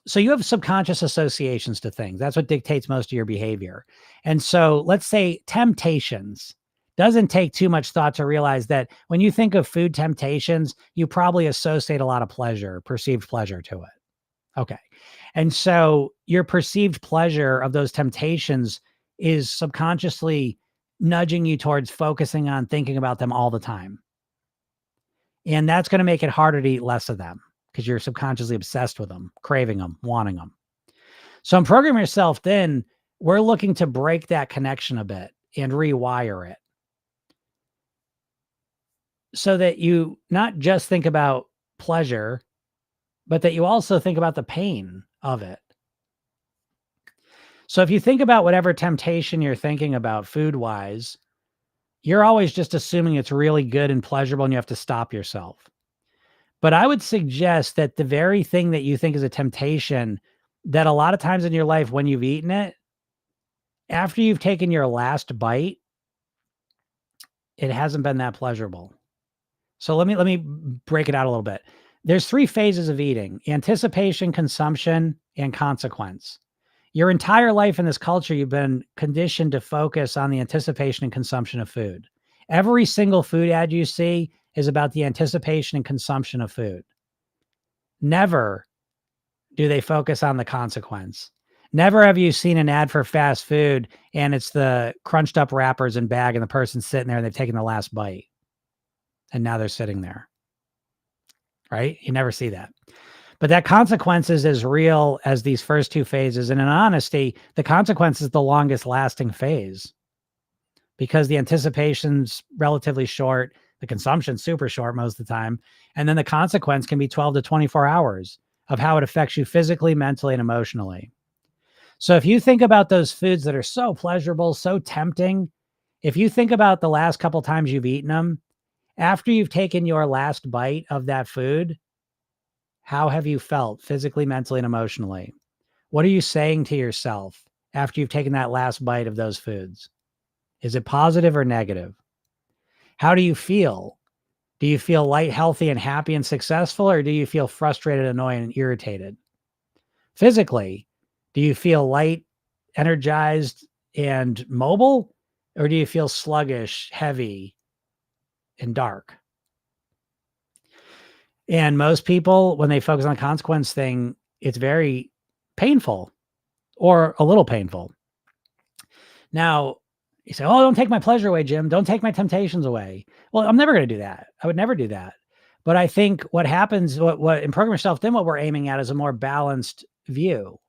A: so you have subconscious associations to things. That's what dictates most of your behavior. And so let's say temptations. Doesn't take too much thought to realize that when you think of food temptations, you probably associate a lot of pleasure, perceived pleasure to it. Okay. And so your perceived pleasure of those temptations is subconsciously nudging you towards focusing on thinking about them all the time. And that's going to make it harder to eat less of them because you're subconsciously obsessed with them, craving them, wanting them. So in Program Yourself, then we're looking to break that connection a bit and rewire it so that you not just think about pleasure, but that you also think about the pain of it. So if you think about whatever temptation you're thinking about food-wise, you're always just assuming it's really good and pleasurable and you have to stop yourself. But I would suggest that the very thing that you think is a temptation, that a lot of times in your life when you've eaten it, after you've taken your last bite, it hasn't been that pleasurable. So let me break it out a little bit. There's 3 phases of eating: anticipation, consumption, and consequence. Your entire life in this culture, you've been conditioned to focus on the anticipation and consumption of food. Every single food ad you see is about the anticipation and consumption of food. Never do they focus on the consequence. Never have you seen an ad for fast food and it's the crunched up wrappers and bag and the person's sitting there and they've taken the last bite. And now they're sitting there, right? You never see that. But that consequence is as real as these first 2 phases. And in honesty, the consequence is the longest lasting phase because the anticipation's relatively short, the consumption's super short most of the time. And then the consequence can be 12 to 24 hours of how it affects you physically, mentally, and emotionally. So if you think about those foods that are so pleasurable, so tempting, if you think about the last couple times you've eaten them, after you've taken your last bite of that food, how have you felt physically, mentally, and emotionally? What are you saying to yourself after you've taken that last bite of those foods? Is it positive or negative? How do you feel? Do you feel light, healthy, and happy and successful, or do you feel frustrated, annoyed, and irritated? Physically, do you feel light, energized, and mobile, or do you feel sluggish, heavy, and dark? And most people, when they focus on the consequence thing, it's very painful or a little painful. Now, you say, oh, don't take my pleasure away, Jim. Don't take my temptations away. Well, I'm never going to do that. I would never do that. But I think what happens, what in Program Yourself, then what we're aiming at is a more balanced view.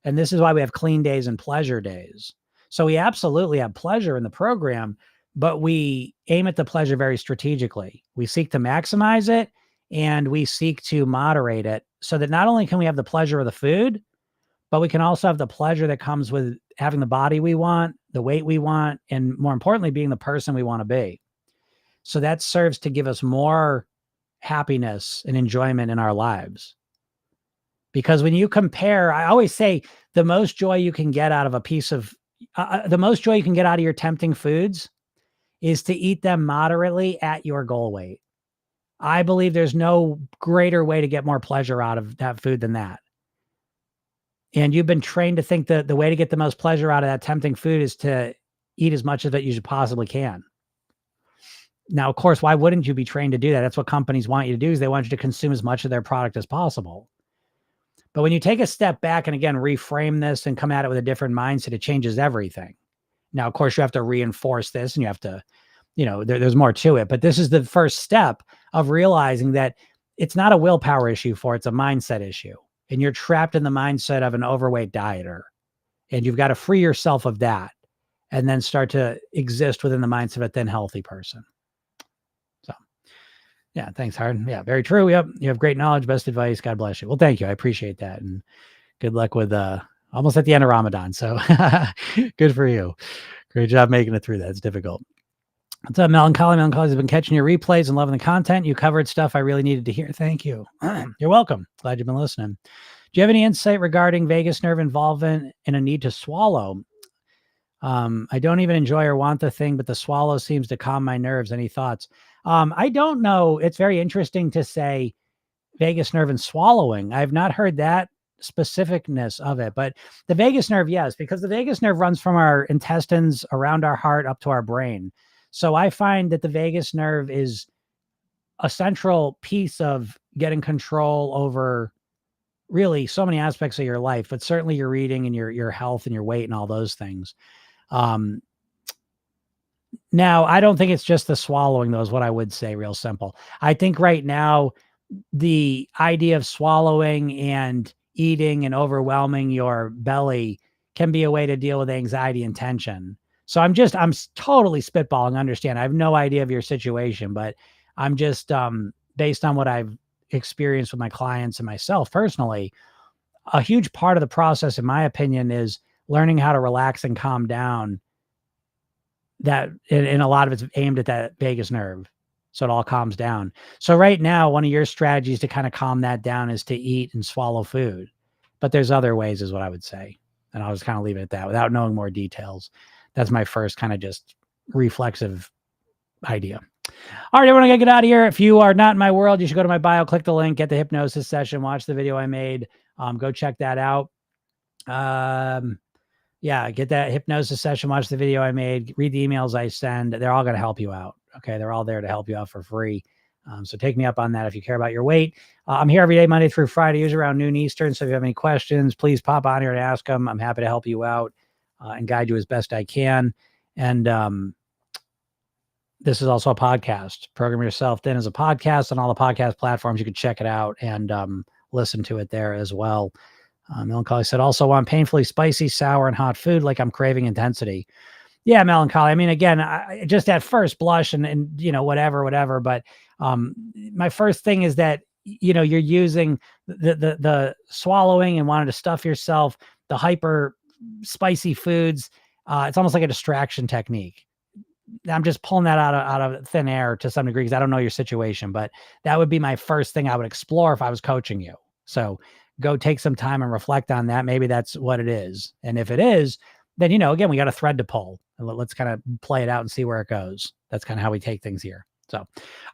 A: And this is why we have clean days and pleasure days. So we absolutely have pleasure in the program, but we aim at the pleasure very strategically. We seek to maximize it and we seek to moderate it so that not only can we have the pleasure of the food, but we can also have the pleasure that comes with having the body we want, the weight we want, and more importantly, being the person we want to be. So that serves to give us more happiness and enjoyment in our lives. Because when you compare, I always say the most joy you can get out of the most joy you can get out of your tempting foods is to eat them moderately at your goal weight. I believe there's no greater way to get more pleasure out of that food than that. And you've been trained to think that the way to get the most pleasure out of that tempting food is to eat as much of it as you possibly can. Now, of course, why wouldn't you be trained to do that? That's what companies want you to do, is they want you to consume as much of their product as possible. But when you take a step back and again, reframe this and come at it with a different mindset, it changes everything. Now, of course, you have to reinforce this and you have to there's more to it, but this is the first step of realizing that it's not a willpower issue it's a mindset issue. And you're trapped in the mindset of an overweight dieter. And you've got to free yourself of that and then start to exist within the mindset of a thin, healthy person. So, yeah, thanks, Hard. Yeah, very true. Yep. You have great knowledge, best advice. God bless you. Well, thank you. I appreciate that. And good luck with almost at the end of Ramadan. So good for you. Great job making it through that. It's difficult. What's up, Melancholy? Melancholy has been catching your replays and loving the content. You covered stuff I really needed to hear. Thank you. You're welcome. Glad you've been listening. Do you have any insight regarding vagus nerve involvement in a need to swallow? I don't even enjoy or want the thing, but the swallow seems to calm my nerves. Any thoughts? I don't know. It's very interesting to say vagus nerve and swallowing. I've not heard that specificness of it, but the vagus nerve, yes, because the vagus nerve runs from our intestines around our heart up to our brain. So I find that the vagus nerve is a central piece of getting control over really so many aspects of your life, but certainly your eating and your health and your weight and all those things. Now, I don't think it's just the swallowing, though, is what I would say, real simple. I think right now, the idea of swallowing and eating and overwhelming your belly can be a way to deal with anxiety and tension. So I'm totally spitballing, understand. I have no idea of your situation, but I'm just, based on what I've experienced with my clients and myself personally, a huge part of the process, in my opinion, is learning how to relax and calm down. That, and a lot of it's aimed at that vagus nerve. So it all calms down. So right now, one of your strategies to kind of calm that down is to eat and swallow food. But there's other ways, is what I would say. And I'll just kind of leave it at that without knowing more details. That's my first kind of just reflexive idea. All right, everyone, I gotta get out of here. If you are not in my world, you should go to my bio, click the link, get the hypnosis session, watch the video I made. Go check that out. Yeah, get that hypnosis session, watch the video I made, read the emails I send. They're all going to help you out. Okay. They're all there to help you out for free. So take me up on that if you care about your weight. I'm here every day, Monday through Friday, usually around noon Eastern. So if you have any questions, please pop on here and ask them. I'm happy to help you out and guide you as best I can. And this is also a podcast. Program Yourself Thin is a podcast on all the podcast platforms. You can check it out and listen to it there as well. Melancholy said, also want painfully spicy, sour, and hot food, like I'm craving intensity. Yeah, Melancholy. I mean, again, I just at first blush and whatever. But my first thing is that, you're using the swallowing and wanting to stuff yourself, the hyper spicy foods. It's almost like a distraction technique. I'm just pulling that out of thin air to some degree because I don't know your situation, but that would be my first thing I would explore if I was coaching you. So go take some time and reflect on that. Maybe that's what it is. And if it is, then, again, we got a thread to pull and let's kind of play it out and see where it goes. That's kind of how we take things here. So, all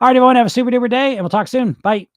A: right, everyone, have a super duper day and we'll talk soon. Bye.